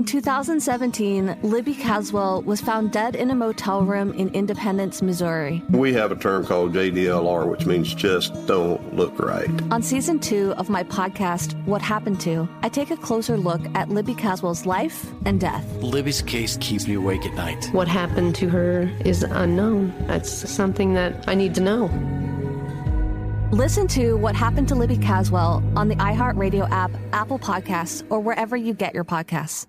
2017, Libby Caswell was found dead in a motel room in Independence, Missouri. We have a term called JDLR, which means just don't look right. On season 2 of my podcast, What Happened To, I take a closer look at Libby Caswell's life and death. Libby's case keeps me awake at night. What happened to her is unknown. That's something that I need to know. Listen to What Happened to Libby Caswell on the iHeartRadio app, Apple Podcasts, or wherever you get your podcasts.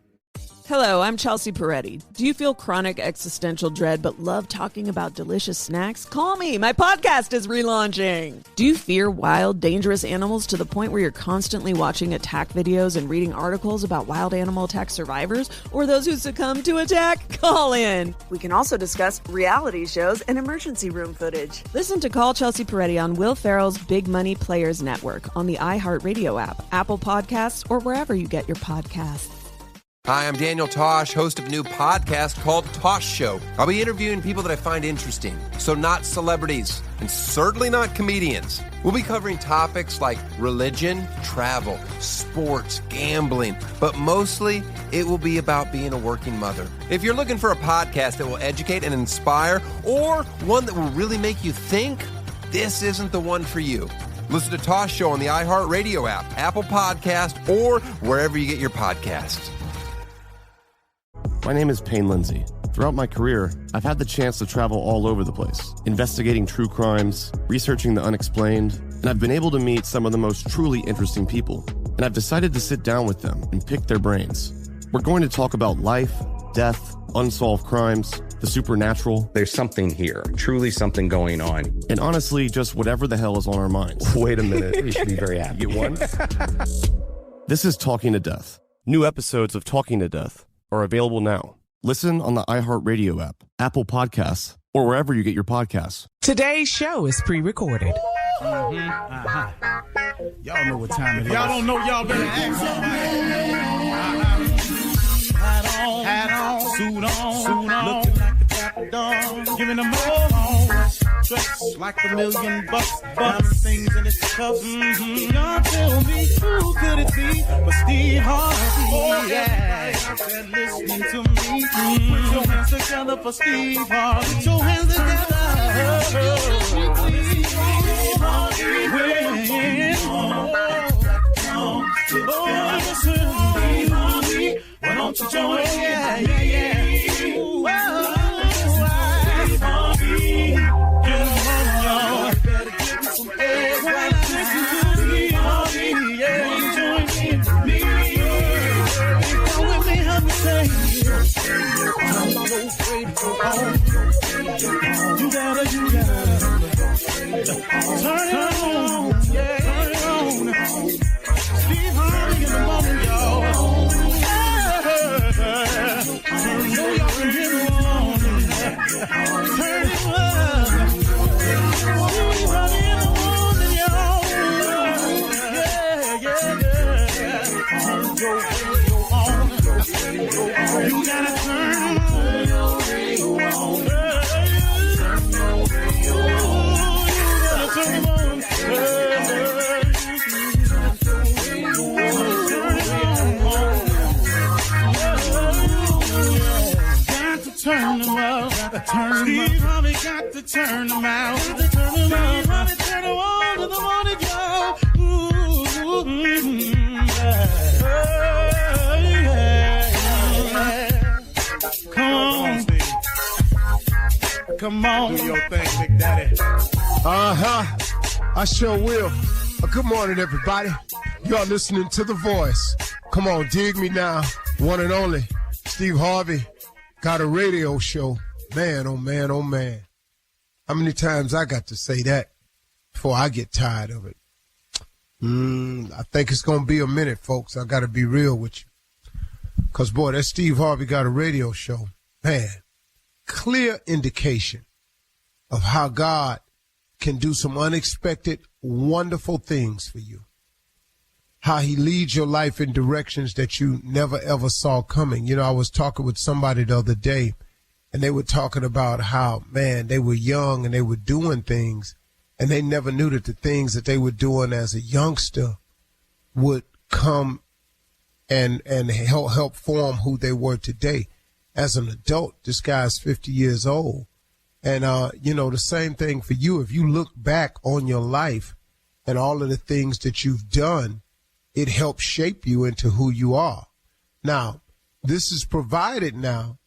Hello, I'm Chelsea Peretti. Do you feel chronic existential dread but love talking about delicious snacks? Call me. My podcast is relaunching. Do you fear wild, dangerous animals to the point where you're constantly watching attack videos and reading articles about wild animal attack survivors or those who succumb to attack? Call in. We can also discuss reality shows and emergency room footage. Listen to Call Chelsea Peretti on Will Ferrell's Big Money Players Network on the iHeartRadio app, Apple Podcasts, or wherever you get your podcasts. Hi, I'm Daniel Tosh, host of a new podcast called Tosh Show. I'll be interviewing people that I find interesting, so not celebrities, and certainly not comedians. We'll be covering topics like religion, travel, sports, gambling, but mostly it will be about being a working mother. If you're looking for a podcast that will educate and inspire, or one that will really make you think, this isn't the one for you. Listen to Tosh Show on the iHeartRadio app, Apple Podcast, or wherever you get your podcasts. My name is Payne Lindsay. Throughout my career, I've had the chance to travel all over the place, investigating true crimes, researching the unexplained, and I've been able to meet some of the most truly interesting people. And I've decided to sit down with them and pick their brains. We're going to talk about life, death, unsolved crimes, the supernatural. There's something here, truly something going on. And honestly, just whatever the hell is on our minds. Wait a minute, you should be very happy. You won? This is Talking to Death. New episodes of Talking to Death are available now. Listen on the iHeartRadio app, Apple Podcasts, or wherever you get your podcasts. Today's show is pre-recorded. Y'all know what time it is. Y'all don't know, y'all better ask somebody. Hat on, suit on, looking like the Dapper Dawn, giving them all dressed like $1,000,000, diamond things in its cuffs. Y'all tell me who could it be but Steve Harvey? Oh yeah, they're listening to me. Put your hands together for Steve Harvey. Put your hands together. Steve Harvey. Why don't you join? Yeah. Steve Harvey. Get on, y'all. Better give me some eggs. Why not listen to Steve Harvey? Yeah, join me. Come with me, help me say. I'm so afraid to go home. You gotta. Turn it on. Yeah, turn it on. Steve Harvey in the morning, y'all. You gotta turn your radio on. Turn them up, Steve Harvey got to turn them out. Steve Harvey turn them on to the morning job. Come on, do your thing, Big Daddy. I sure will. Good morning, everybody. Y'all listening to The Voice. Come on, dig me now. One and only, Steve Harvey. Got a radio show. Man, oh man, oh man. How many times I got to say that before I get tired of it? I think it's going to be a minute, folks. I got to be real with you. Because, boy, that Steve Harvey Got a Radio Show, man, clear indication of how God can do some unexpected, wonderful things for you. How he leads your life in directions that you never, ever saw coming. You know, I was talking with somebody the other day, and they were talking about how, man, they were young and they were doing things, and they never knew that the things that they were doing as a youngster would come and help form who they were today. As an adult, this guy's 50 years old. And, the same thing for you. If you look back on your life and all of the things that you've done, it helps shape you into who you are. Now, this is provided now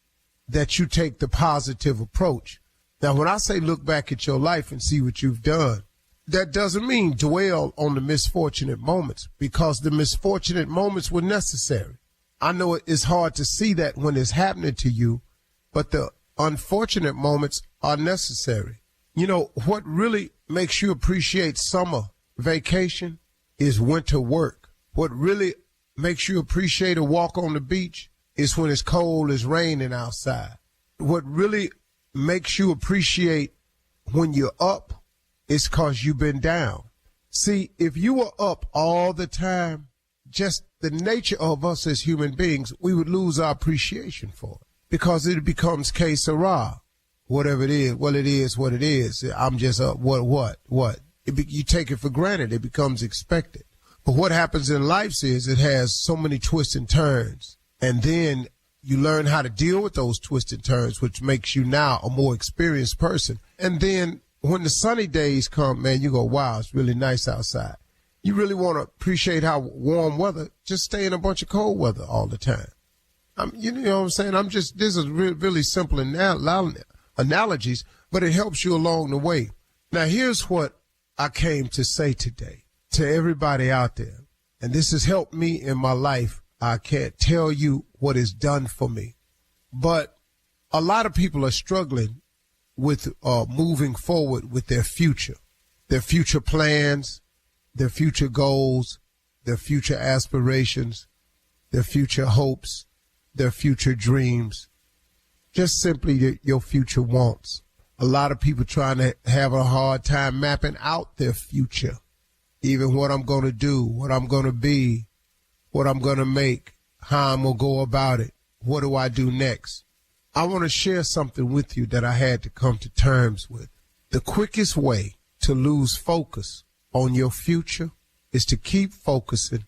that you take the positive approach. Now, when I say look back at your life and see what you've done, that doesn't mean dwell on the misfortunate moments, because the misfortunate moments were necessary. I know it's hard to see that when it's happening to you, but the unfortunate moments are necessary. What really makes you appreciate summer vacation is winter work. What really makes you appreciate a walk on the beach is when it's cold, it's raining outside. What really makes you appreciate when you're up is because you've been down. See, if you were up all the time, just the nature of us as human beings, we would lose our appreciation for it, because it becomes que sera. Whatever it is, well, it is what it is. I'm just up. What? You take it for granted. It becomes expected. But what happens in life is it has so many twists and turns. And then you learn how to deal with those twists and turns, which makes you now a more experienced person. And then when the sunny days come, man, you go, wow, it's really nice outside. You really want to appreciate how warm weather, just stay in a bunch of cold weather all the time. You know what I'm saying? This is really simple analogies, but it helps you along the way. Now, here's what I came to say today to everybody out there, and this has helped me in my life. I can't tell you what it's done for me, but a lot of people are struggling with moving forward with their future plans, their future goals, their future aspirations, their future hopes, their future dreams, just simply your future wants. A lot of people trying to have a hard time mapping out their future, even what I'm going to do, what I'm going to be, what I'm going to make, how I'm going to go about it, what do I do next. I want to share something with you that I had to come to terms with. The quickest way to lose focus on your future is to keep focusing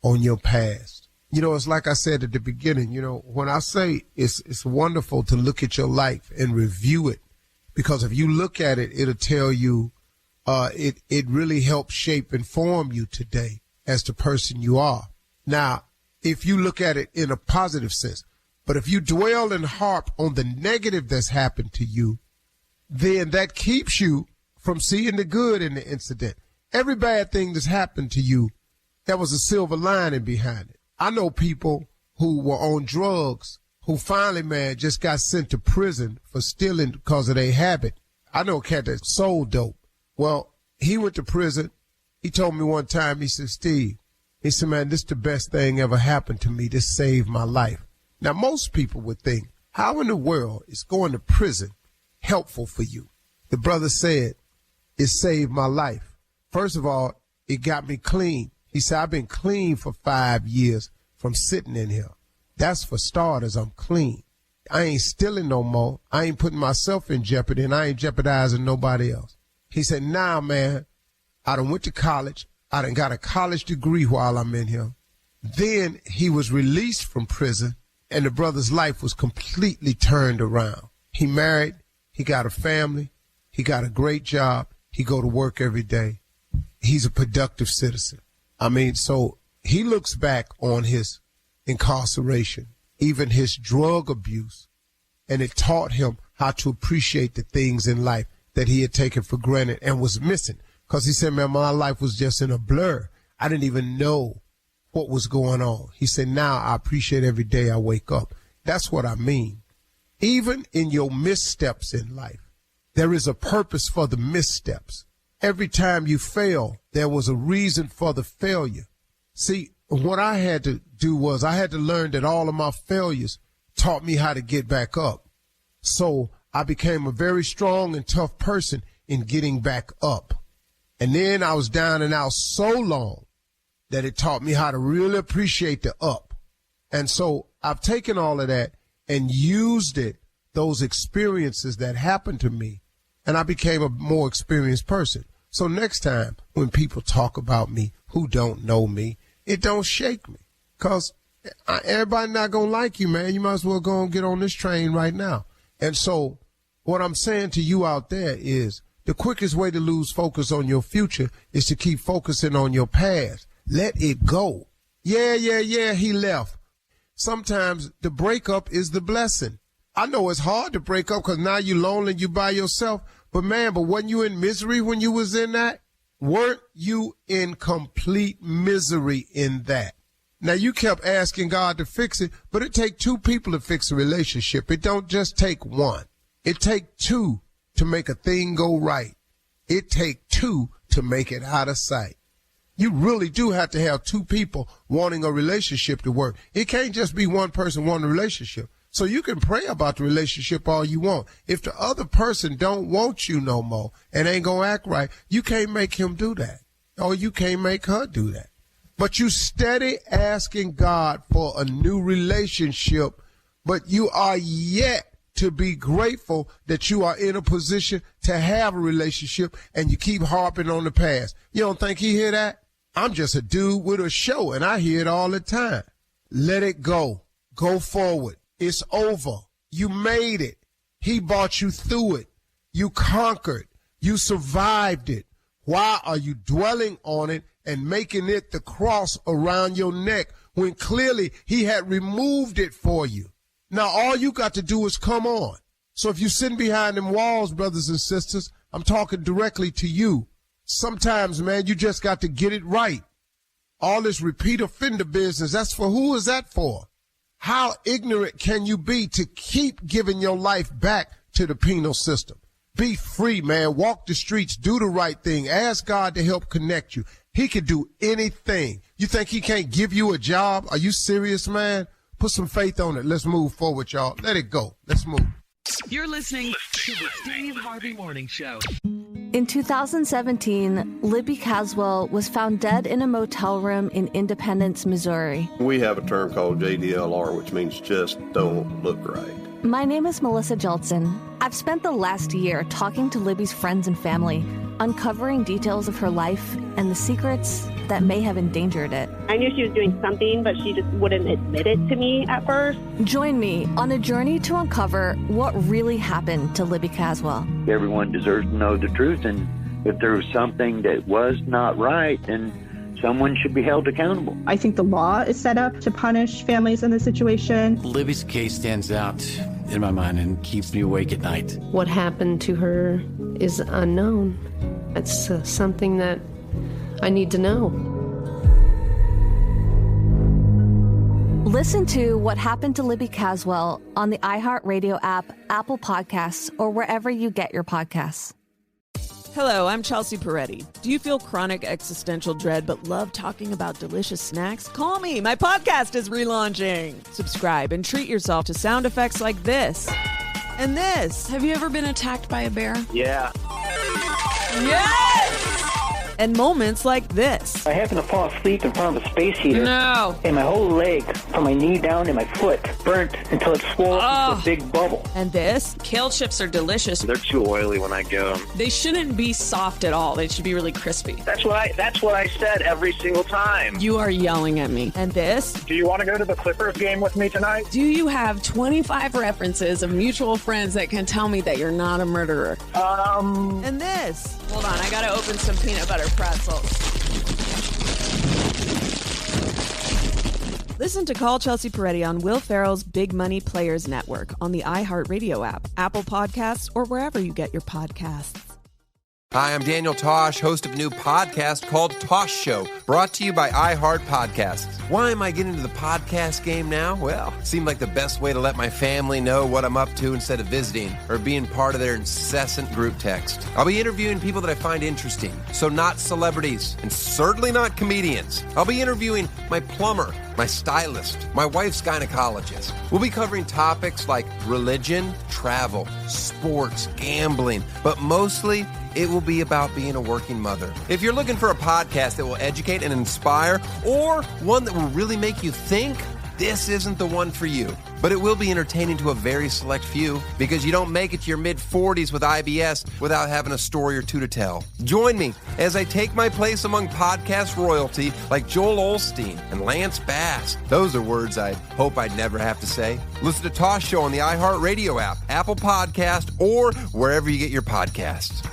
on your past. It's like I said at the beginning, when I say it's wonderful to look at your life and review it, because if you look at it, it'll tell you, it really helps shape and form you today as the person you are. Now, if you look at it in a positive sense, but if you dwell and harp on the negative that's happened to you, then that keeps you from seeing the good in the incident. Every bad thing that's happened to you, there was a silver lining behind it. I know people who were on drugs who finally, man, just got sent to prison for stealing because of their habit. I know a cat that sold dope. Well, he went to prison. He told me one time, he said, Steve, he said, man, this is the best thing ever happened to me. This saved my life. Now, most people would think, how in the world is going to prison helpful for you? The brother said, it saved my life. First of all, it got me clean. He said, I've been clean for 5 years from sitting in here. That's for starters. I'm clean. I ain't stealing no more. I ain't putting myself in jeopardy, and I ain't jeopardizing nobody else. He said, nah, man, I done went to college. I done got a college degree while I'm in here. Then he was released from prison, and the brother's life was completely turned around. He married. He got a family. He got a great job. He go to work every day. He's a productive citizen. So he looks back on his incarceration, even his drug abuse, and it taught him how to appreciate the things in life that he had taken for granted and was missing. Because he said, man, my life was just in a blur. I didn't even know what was going on. He said, now I appreciate every day I wake up. That's what I mean. Even in your missteps in life, there is a purpose for the missteps. Every time you fail, there was a reason for the failure. See, what I had to do was I had to learn that all of my failures taught me how to get back up. So I became a very strong and tough person in getting back up. And then I was down and out so long that it taught me how to really appreciate the up. And so I've taken all of that and used it, those experiences that happened to me, and I became a more experienced person. So next time when people talk about me who don't know me, it don't shake me, because Everybody not going to like you, man. You might as well go and get on this train right now. And so what I'm saying to you out there is the quickest way to lose focus on your future is to keep focusing on your past. Let it go. Yeah, he left. Sometimes the breakup is the blessing. I know it's hard to break up because now you're lonely, you by yourself. But wasn't you in misery when you was in that? Weren't you in complete misery in that? Now, you kept asking God to fix it, but it take two people to fix a relationship. It don't just take one. It take two to make a thing go right. It take two to make it out of sight. You really do have to have two people wanting a relationship to work. It can't just be one person wanting a relationship. So you can pray about the relationship all you want. If the other person don't want you no more and ain't gonna act right, you can't make him do that. Or you can't make her do that. But you steady asking God for a new relationship, but you are yet to be grateful that you are in a position to have a relationship, and you keep harping on the past. You don't think he hear that? I'm just a dude with a show, and I hear it all the time. Let it go. Go forward. It's over. You made it. He brought you through it. You conquered. You survived it. Why are you dwelling on it and making it the cross around your neck when clearly he had removed it for you? Now, all you got to do is come on. So if you're sitting behind them walls, brothers and sisters, I'm talking directly to you. Sometimes, man, you just got to get it right. All this repeat offender business, that's for who is that for? How ignorant can you be to keep giving your life back to the penal system? Be free, man. Walk the streets. Do the right thing. Ask God to help connect you. He can do anything. You think he can't give you a job? Are you serious, man? Put some faith on it. Let's move forward, y'all. Let it go. Let's move. You're listening to the Steve Harvey Morning Show. In 2017, Libby Caswell was found dead in a motel room in Independence, Missouri. We have a term called JDLR, which means just don't look right. My name is Melissa Jeltsin. I've spent the last year talking to Libby's friends and family, uncovering details of her life and the secrets that may have endangered it. I knew she was doing something, but she just wouldn't admit it to me at first. Join me on a journey to uncover what really happened to Libby Caswell. Everyone deserves to know the truth, and if there was something that was not right, then someone should be held accountable. I think the law is set up to punish families in this situation. Libby's case stands out in my mind and keeps me awake at night. What happened to her is unknown. It's something that I need to know. Listen to What Happened to Libby Caswell on the iHeartRadio app, Apple Podcasts, or wherever you get your podcasts. Hello, I'm Chelsea Peretti. Do you feel chronic existential dread but love talking about delicious snacks? Call me. My podcast is relaunching. Subscribe and treat yourself to sound effects like this and this. Have you ever been attacked by a bear? Yeah. Yes! And moments like this. I happened to fall asleep in front of a space heater. No. And my whole leg, from my knee down and my foot, burnt until it swelled into a big bubble. And this. Kale chips are delicious. They're too oily when I get them. They shouldn't be soft at all. They should be really crispy. That's what I said every single time. You are yelling at me. And this. Do you want to go to the Clippers game with me tonight? Do you have 25 references of mutual friends that can tell me that you're not a murderer? And this. Hold on, I gotta open some peanut butter pretzels. Listen to Call Chelsea Peretti on Will Ferrell's Big Money Players Network on the iHeartRadio app, Apple Podcasts, or wherever you get your podcasts. Hi, I'm Daniel Tosh, host of a new podcast called Tosh Show, brought to you by iHeart Podcasts. Why am I getting into the podcast game now? Well, it seemed like the best way to let my family know what I'm up to instead of visiting or being part of their incessant group text. I'll be interviewing people that I find interesting, so not celebrities, and certainly not comedians. I'll be interviewing my plumber, my stylist, my wife's gynecologist. We'll be covering topics like religion, travel, sports, gambling, but mostly it will be about being a working mother. If you're looking for a podcast that will educate and inspire, or one that will really make you think, this isn't the one for you. But it will be entertaining to a very select few because you don't make it to your mid-40s with IBS without having a story or two to tell. Join me as I take my place among podcast royalty like Joel Osteen and Lance Bass. Those are words I hope I'd never have to say. Listen to Tosh Show on the iHeartRadio app, Apple Podcast, or wherever you get your podcasts.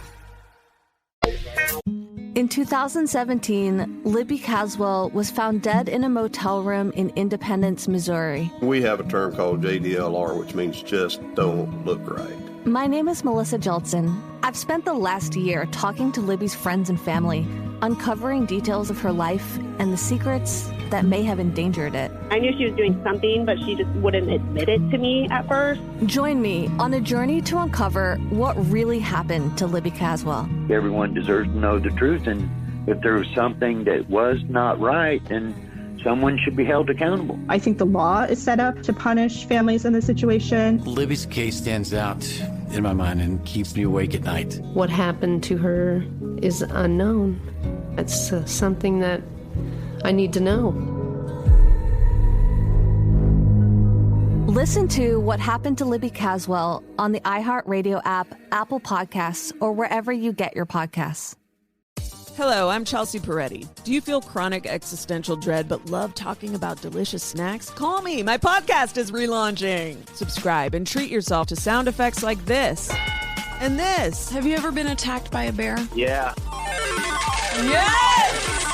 In 2017, Libby Caswell was found dead in a motel room in Independence, Missouri. We have a term called JDLR, which means just don't look right. My name is Melissa Jeltsin. I've spent the last year talking to Libby's friends and family, uncovering details of her life and the secrets that may have endangered it. I knew she was doing something, but she just wouldn't admit it to me at first. Join me on a journey to uncover what really happened to Libby Caswell. Everyone deserves to know the truth, and if there was something that was not right, then someone should be held accountable. I think the law is set up to punish families in this situation. Libby's case stands out in my mind and keeps me awake at night. What happened to her is unknown. It's something that I need to know. Listen to What Happened to Libby Caswell on the iHeartRadio app, Apple Podcasts, or wherever you get your podcasts. Hello, I'm Chelsea Peretti. Do you feel chronic existential dread but love talking about delicious snacks? Call me. My podcast is relaunching. Subscribe and treat yourself to sound effects like this and this. Have you ever been attacked by a bear? Yeah. Yes!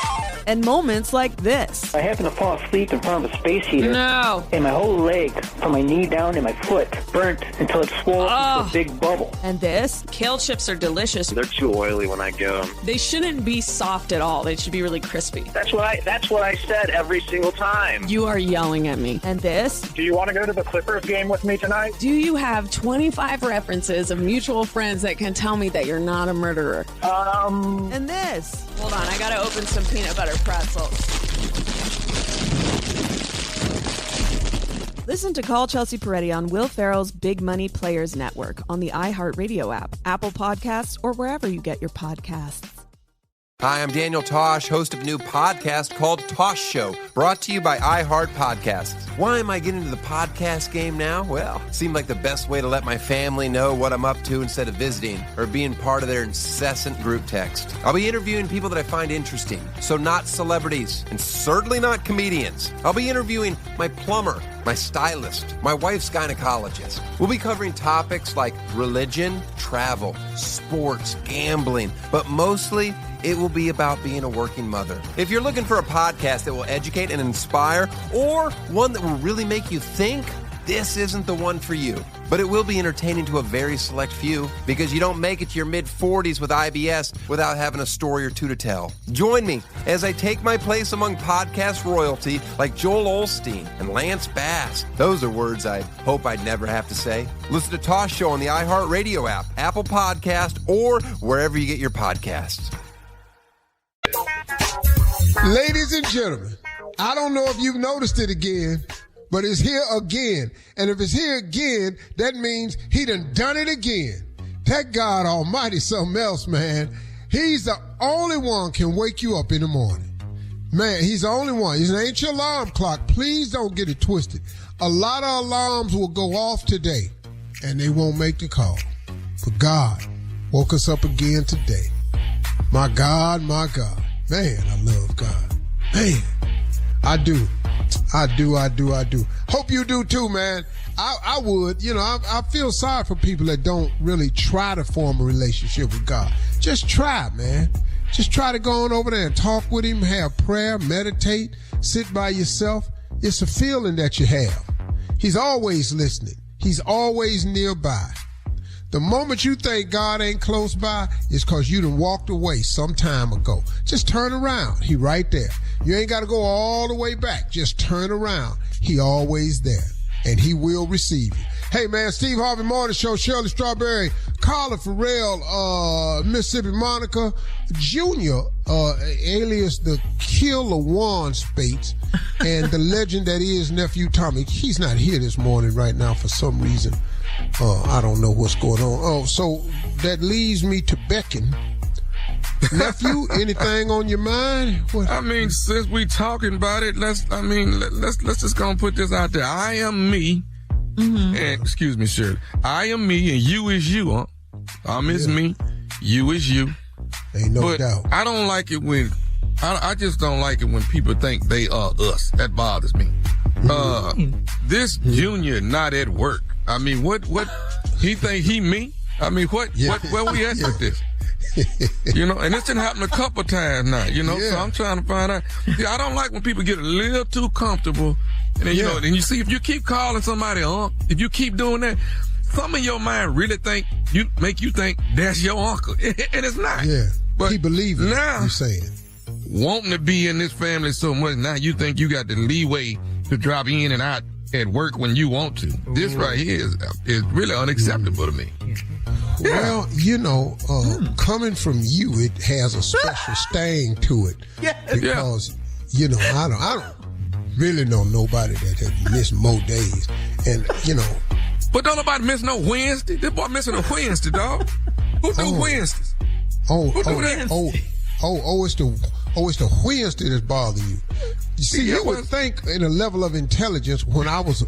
And moments like this. I happened to fall asleep in front of a space heater. No. And my whole leg, from my knee down to my foot, burnt until it swelled up into a big bubble. And this. Kale chips are delicious. They're too oily when I get them. They shouldn't be soft at all. They should be really crispy. That's what I said every single time. You are yelling at me. And this. Do you want to go to the Clippers game with me tonight? Do you have 25 references of mutual friends that can tell me that you're not a murderer? And this. Hold on, I gotta open some peanut butter pretzels. Listen to Call Chelsea Peretti on Will Ferrell's Big Money Players Network on the iHeartRadio app, Apple Podcasts, or wherever you get your podcasts. Hi, I'm Daniel Tosh, host of a new podcast called Tosh Show, brought to you by iHeart Podcasts. Why am I getting into the podcast game now? Well, it seemed like the best way to let my family know what I'm up to instead of visiting or being part of their incessant group text. I'll be interviewing people that I find interesting, so not celebrities, and certainly not comedians. I'll be interviewing my plumber, my stylist, my wife's gynecologist. We'll be covering topics like religion, travel, sports, gambling, but mostly it will be about being a working mother. If you're looking for a podcast that will educate and inspire, or one that will really make you think, this isn't the one for you. But it will be entertaining to a very select few because you don't make it to your mid-40s with IBS without having a story or two to tell. Join me as I take my place among podcast royalty like Joel Osteen and Lance Bass. Those are words I hope I'd never have to say. Listen to Tosh Show on the iHeartRadio app, Apple Podcast, or wherever you get your podcasts. Ladies and gentlemen, I don't know if you've noticed it again, but it's here again. And if it's here again, that means he done it again. That God Almighty something else, man. He's the only one can wake you up in the morning. Man, he's the only one. It ain't your alarm clock. Please don't get it twisted. A lot of alarms will go off today, and they won't make the call. But God woke us up again today. My God, my God. Man, I love God. Man, I do. Hope you do too, man. I would. You know, I feel sorry for people that don't really try to form a relationship with God. Just try, man. Just try to go on over there and talk with him, have prayer, meditate, sit by yourself. It's a feeling that you have. He's always listening. He's always nearby. The moment you think God ain't close by is because you done walked away some time ago. Just turn around. He right there. You ain't got to go all the way back. Just turn around. He always there, and he will receive you. Hey, man, Steve Harvey Morning Show, Shirley Strawberry, Carla Farrell, Mississippi Monica, Junior, alias the Killer Juan Spates, and the legend that is Nephew Tommy. He's not here this morning right now for some reason. I don't know what's going on. Oh, so that leads me to beckon Nephew, anything on your mind? What? I mean, since we talking about it, let's just gonna put this out there. I am me, and excuse me, Shirley. I am me, and you is you, huh? I'm is me, you is you. Ain't no doubt. I don't like it when I just don't like it when people think they are us. That bothers me. This Junior not at work. I mean, what he think he me? I mean, where we at with this? You know, and this didn't happen a couple times now, you know, so I'm trying to find out. I don't like when people get a little too comfortable. And then, you know, and you see, if you keep calling somebody, if you keep doing that, some of your mind really make you think that's your uncle. And it's not. Yeah. But he believes it, now, you saying. Wanting to be in this family so much, now you think you got the leeway to drop in and out at work when you want to. This right here is really unacceptable to me. Well, you know, coming from you, it has a special sting to it. Because, you know, I don't really know nobody that has missed more days. And, you know. But don't nobody miss no Wednesday. This boy missing a Wednesday, dog. Who do Wednesdays? Who do that? It's the Wednesday that's bothering you. You see, you would think in a level of intelligence when I was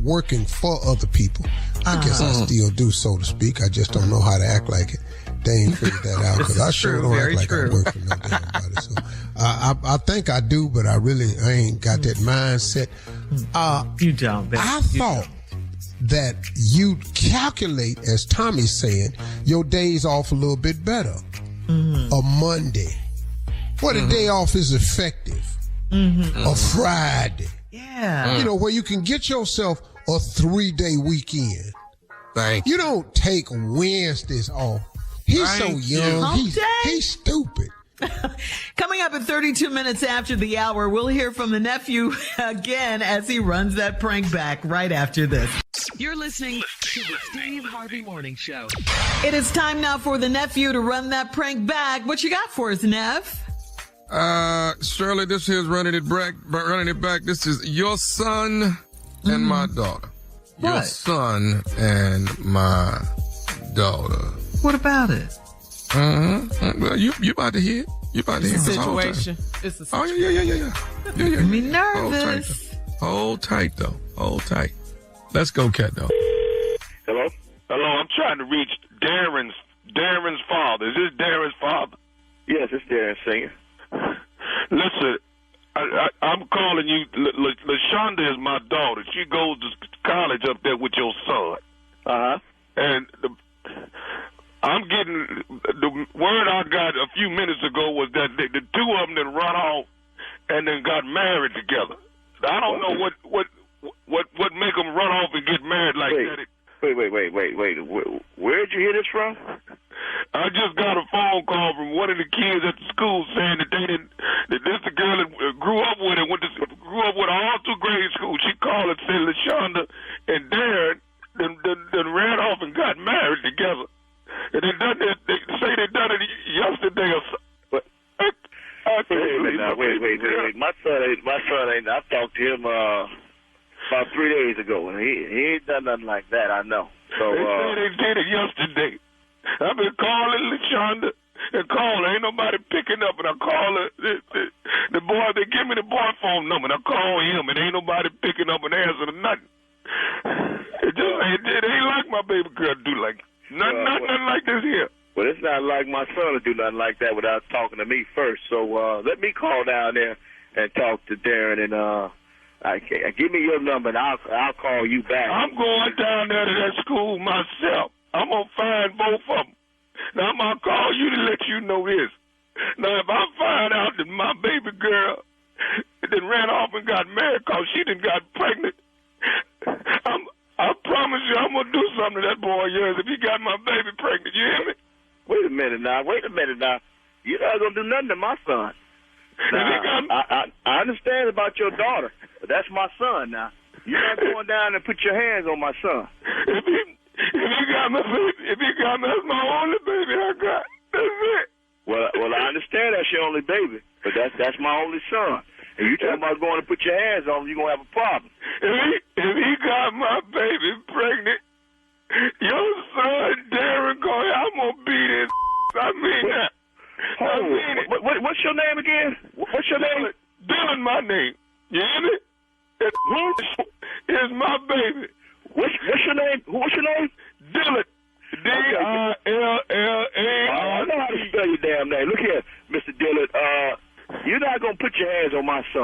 working for other people. I guess I still do, so to speak. I just don't know how to act like it. They ain't figured that out because I sure don't act like I work for no damn body. So I think I do, but I ain't got that mindset. You don't, baby. I thought that you calculate, as Tommy's saying, your days off a little bit better. A Monday. What a day off is effective. A Friday. Yeah. You know, where you can get yourself a 3-day weekend. Thank you. You don't take Wednesdays off. He's so young. He's stupid. Coming up at 32 minutes after the hour, we'll hear from the nephew again as he runs that prank back right after this. You're listening to the Steve Harvey Morning Show. It is time now for the nephew to run that prank back. What you got for us, Nev? Shirley, this here's running it back. This is your son and my daughter. What? Your son and my daughter. What about it? Well, you about to hear. You about to hear. It's a situation. It's a situation. Yeah. Make me nervous. Hold tight, though. Hold tight. Let's go, cat, though. Hello? Hello, I'm trying to reach Darren's father. Is this Darren's father? Yes, it's Darren Senior. Listen, I'm calling you. LaShonda is my daughter. She goes to college up there with your son. Uh-huh. And I'm getting the word I got a few minutes ago was that the two of them then run off and then got married together. I don't know what make them run off and get married like that. Wait. Where'd you hear this from? I just got a phone call from one of the kids at the school saying that this the girl that grew up with and grew up with all through grade school. She called and said LaShonda and Darren then ran off and got married together. And they say they done it yesterday or something. Wait. My son ain't. I talked to him about 3 days ago, and he ain't done nothing like that. I know. So they say they did it yesterday. I've been calling LaShonda and calling. Ain't nobody picking up, and I call the boy. They give me the boy phone number, and I call him, and ain't nobody picking up and answering nothing. It ain't like my baby girl do like nothing like this here. Well, it's not like my son to do nothing like that without talking to me first. So let me call down there and talk to Darren, and give me your number, and I'll call you back. I'm going down there to that school myself. I'm going to find both of them. Now, I'm going to call you to let you know this. Now, if I find out that my baby girl then ran off and got married because she done got pregnant, I promise you I'm going to do something to that boy of yours if he got my baby pregnant. You hear me? Wait a minute now. You're not going to do nothing to my son. Now, I understand about your daughter, but that's my son now. You're not going down and put your hands on my son. If he got my baby, that's my only baby I got. That's it. Well, I understand that's your only baby, but that's my only son. And you talking about going to put your hands on him, you're going to have a problem. If he got my baby pregnant, your son, Darren, I'm going to beat his I mean that. Hold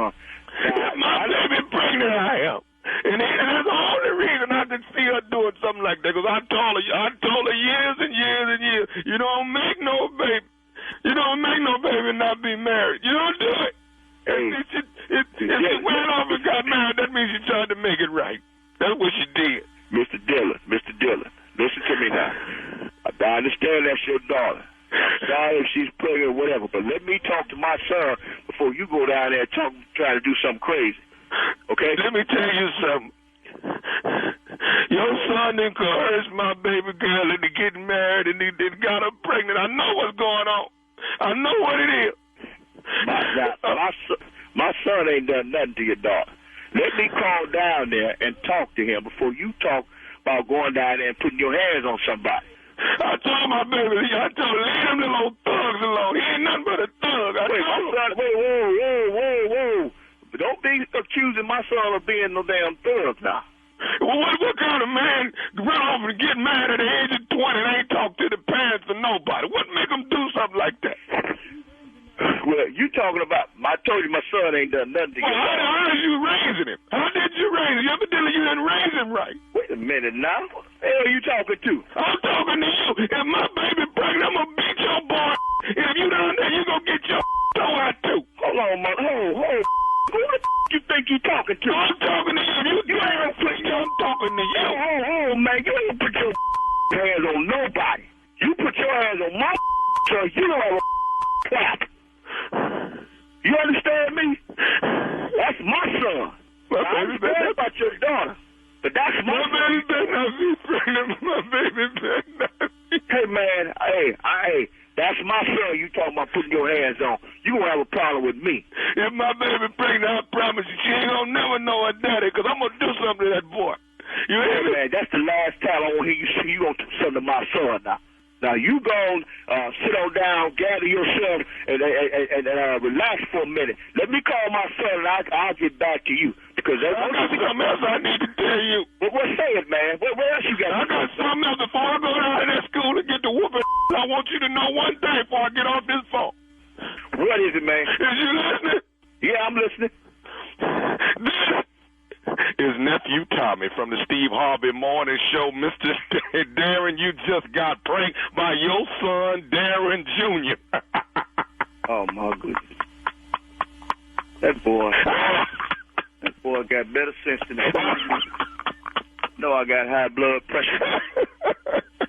son. If my baby pregnant, I am. And that's the only reason I can see her doing something like that, because I told her years and years and years, you don't make no baby. You don't make no baby and not be married. You don't do it. If she went off and got married, that means she tried to make it right. That's what she did. Mr. Dillon, listen to me now. I understand that's your daughter. I'm sorry if she's pregnant or whatever, but let me talk to my son before you go down there and try to do something crazy. Okay? Let me tell you something. Your son encouraged my baby girl into getting married, and he got her pregnant. I know what's going on. I know what it is. My son ain't done nothing to your daughter. Let me call down there and talk to him before you talk about going down there and putting your hands on somebody. I told my baby, leave them little old thugs alone. He ain't nothing but a thug. Whoa. Don't be accusing my son of being no damn thug now. Well, what kind of man run off and get married at the age of 20 and ain't talk to the parents or nobody? What make them do something like that? Well, you talking about, I told you my son ain't done nothing to you. How did you raising him? How did you raise him? Evidently you didn't raise him right. Wait a minute now. What the hell are you talking to? I'm talking to you. If my baby pregnant, I'm going to beat your boy. If you down there, you going to get your toe out too. Hold on, man. Hold. Who the you think you talking to? I'm talking to you. You ain't I'm talking to you. Oh, man. You ain't put your hands on nobody. You put your hands on my so you don't have a clap. You understand me? That's my son. I understand about your daughter, but that's my baby better not be pregnant. My baby better not be. Hey, man. Hey, that's my son you talking about putting your hands on. You gonna have a problem with me. If my baby pregnant, I promise you, she ain't gonna never know her daddy, because I'm gonna do something to that boy. You hear me? Man, that's the last time I want to hear you say you gonna do something to my son now. Now, you go sit on down, gather yourself, and relax for a minute. Let me call my son, and I'll get back to you. Because I got something else I need to tell you. Well, say it, man. What else you got? I got something else. Before I go down to that school and get the whooping, I want you to know one thing before I get off this phone. What is it, man? Is you listening? Yeah, I'm listening. This is nephew Tommy from the Steve Harvey Morning Show. Mr. Darren, you just got pranked by your son, Darren Jr. Oh, my goodness. That boy got better sense than that. No, I got high blood pressure.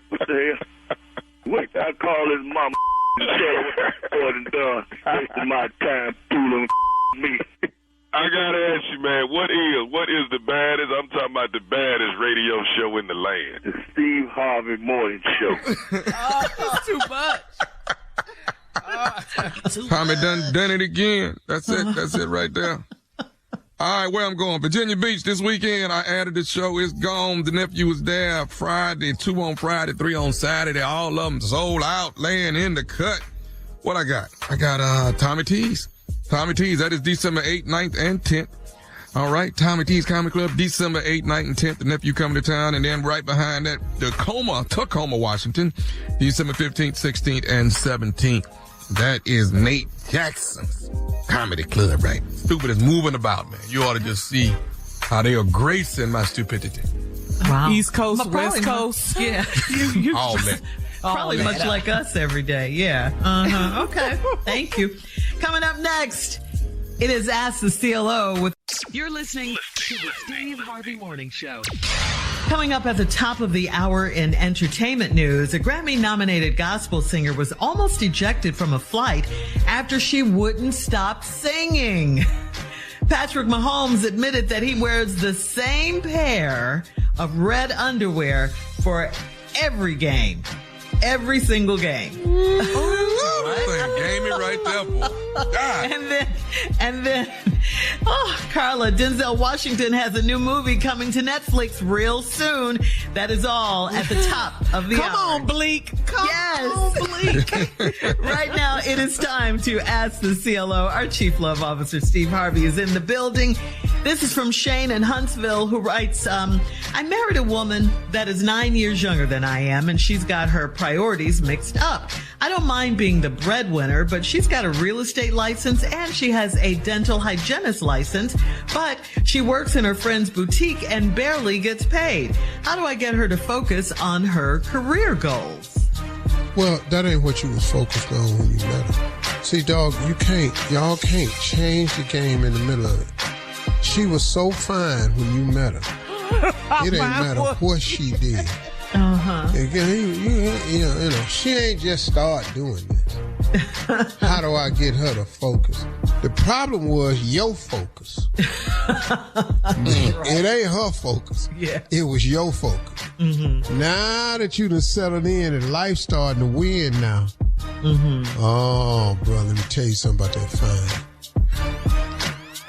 What the hell? Wait, I call his mama and tell her what's done. Wasting my time fooling me. I gotta ask you, man, what is the baddest? I'm talking about the baddest radio show in the land. The Steve Harvey Morning Show. It's too much. Tommy done it again. That's it right there. All right, where I'm going. Virginia Beach this weekend. I added the show. It's gone. The nephew was there Friday, 2 on Friday, 3 on Saturday. All of them sold out, laying in the cut. What I got? I got Tommy T's. Tommy T's, that is December 8th, 9th, and 10th. All right, Tommy T's Comedy Club, December 8th, 9th, and 10th. The nephew coming to town. And then right behind that, Tacoma, Washington, December 15th, 16th, and 17th. That is Nate Jackson's Comedy Club, right? Stupid is moving about, man. You ought to just see how they are gracing my stupidity. Wow. East Coast, West Coast. Yeah. All that. Probably much like us every day. Yeah. Okay. Thank you. Coming up next, it is Ask the CLO with. You're listening to the Steve Harvey Morning Show. Coming up at the top of the hour in entertainment news, a Grammy-nominated gospel singer was almost ejected from a flight after she wouldn't stop singing. Patrick Mahomes admitted that he wears the same pair of red underwear for every game. Every single game. Game it right there, boy. And then, Carla, Denzel Washington has a new movie coming to Netflix real soon. That is all at the top of the hour. Come on, Bleak. Come on, Bleak. Right now, it is time to ask the CLO. Our Chief Love Officer, Steve Harvey, is in the building. This is from Shane in Huntsville, who writes, I married a woman that is 9 years younger than I am, and she's got her priorities mixed up. I don't mind being the breadwinner, but she's got a real estate license and she has a dental hygienist license, but she works in her friend's boutique and barely gets paid. How do I get her to focus on her career goals? Well, that ain't what you was focused on when you met her. See, dog, y'all can't change the game in the middle of it. She was so fine when you met her. It ain't matter what she did. You know, she ain't just start doing this. How do I get her to focus? The problem was your focus. It ain't her focus. Yeah. It was your focus. Mm-hmm. Now that you done settled in and life's starting to win now. Mm-hmm. Oh, brother, let me tell you something about that fine.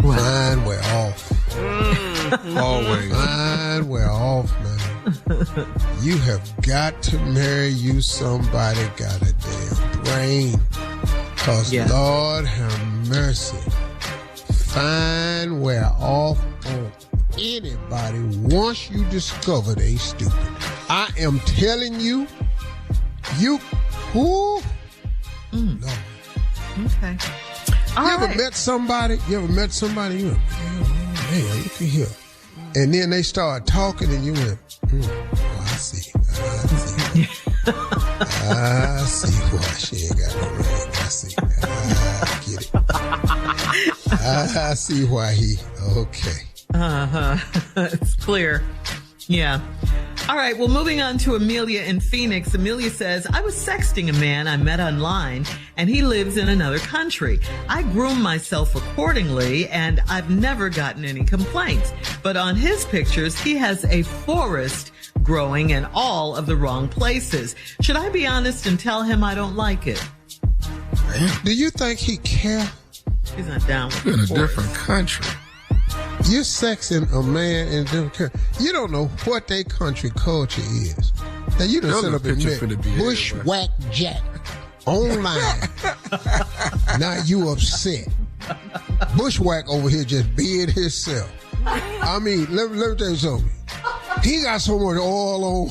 What? Fine, we're off. Mm-hmm. Always. Fine, we're off, man. You have got to marry you somebody got a damn brain. Cause Lord have mercy. Fine, we're off on anybody once you discover they stupid. I am telling you, Lord. Okay. You ever met somebody, you went, man, look at here. And then they start talking and you went, I see. I see why she ain't got no ring. I see. I get it. I see why he, okay. It's clear. Yeah. All right, well, moving on to Amelia in Phoenix. Amelia says, I was sexting a man I met online, and he lives in another country. I groom myself accordingly, and I've never gotten any complaints. But on his pictures, he has a forest growing in all of the wrong places. Should I be honest and tell him I don't like it? Do you think he care? He's not down with in a different country. You're sexing a man in a different country. You don't know what their country culture is. Now you done set up and met Bushwhack Jack online. Now you upset. Bushwhack over here just being himself. I mean, let me tell you something. He got so much oil on.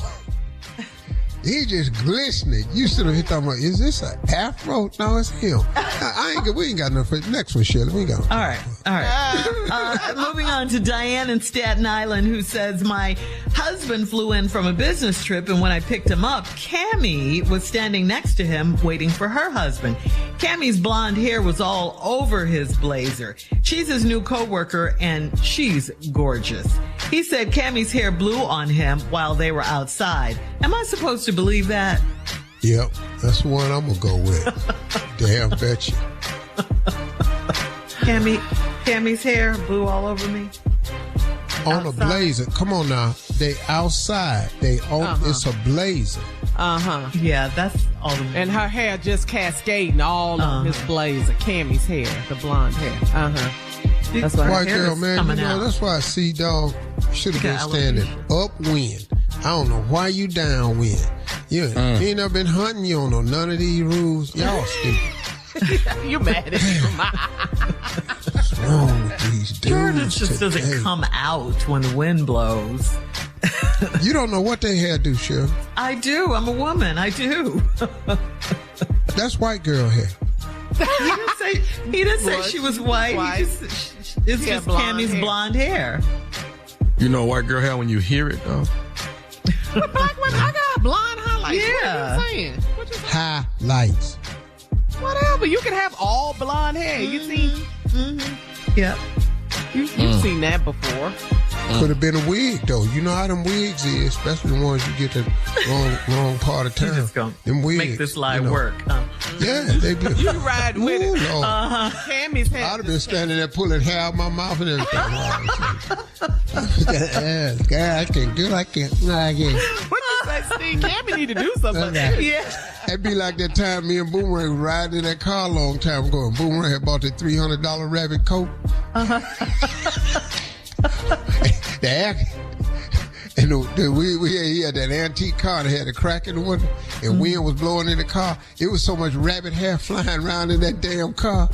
He just glistening. You sit up here talking about, is this an afro? No, it's him. We ain't got enough for the next one, Shirley. We ain't got enough. All right. Moving on to Diane in Staten Island, who says, my husband flew in from a business trip, and when I picked him up, Cammie was standing next to him waiting for her husband. Cammie's blonde hair was all over his blazer. She's his new coworker, and she's gorgeous. He said Cammie's hair blew on him while they were outside. Am I supposed to believe that? Yep, that's the one I'm gonna go with. Damn betcha. Cammie's hair blew all over me. On outside. A blazer. Come on now. They outside. It's a blazer. Yeah, that's all. And her hair just cascading all on his blazer. Cammie's hair, the blonde hair. That's why white girl, man. You know, that's why I see dog should have been standing upwind. I don't know why you downwind. You ain't never been hunting. You don't know none of these rules. Y'all stupid. You mad at me? What's wrong with these dudes? Jordan just doesn't come out when the wind blows. You don't know what they hair do, Shirley. I do. I'm a woman. I do. That's white girl hair. He didn't say she was white. It's just Cammie's blonde hair. You know white girl hair when you hear it, though. But black women, I got blonde highlights. Yeah. What are you saying? Highlights. Whatever. You can have all blonde hair. You see? Yep. You've seen that before. Could have been a wig, though. You know how them wigs is, especially the ones you get the wrong part of town. Just gonna them wigs, make this lie work. Yeah, they do. You ride with it. Lord. Cammie's hair. I'd have been standing there pulling hair out my mouth and everything. God, I can't do it. I can't. What you say, Steve? Cammie need to do something. Yeah. It'd be like that time me and Boomerang were riding in that car a long time ago, and Boomerang had bought that $300 rabbit coat. He had that antique car that had a crack in the window, and wind was blowing in the car. It was so much rabbit hair flying around in that damn car.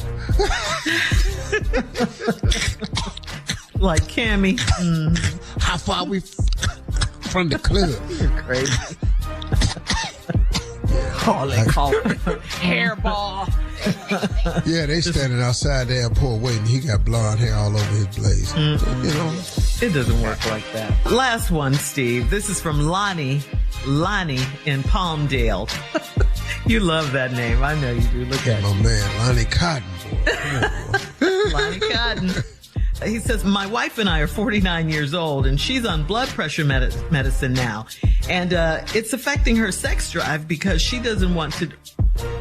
Like Cammie. How far we from the club? You're crazy. call it hairball. Yeah, they standing outside the airport waiting. He got blonde hair all over his blaze. Mm-hmm. You know, it doesn't work like that. Last one, Steve. This is from Lonnie in Palmdale. You love that name. I know you do. Look at my man, Lonnie Cotton. Lonnie Cotton. He says, my wife and I are 49 years old, and she's on blood pressure medicine now. And it's affecting her sex drive because she doesn't want to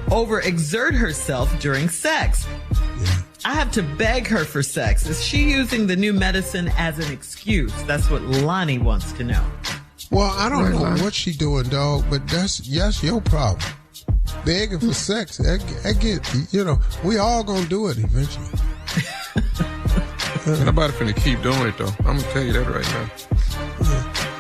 overexert herself during sex. Yeah. I have to beg her for sex. Is she using the new medicine as an excuse? That's what Lonnie wants to know. Well, I don't know what she's doing, dog, but that's your problem. Begging for sex, I get, we all gonna do it eventually. Nobody finna keep doing it, though. I'm gonna tell you that right now.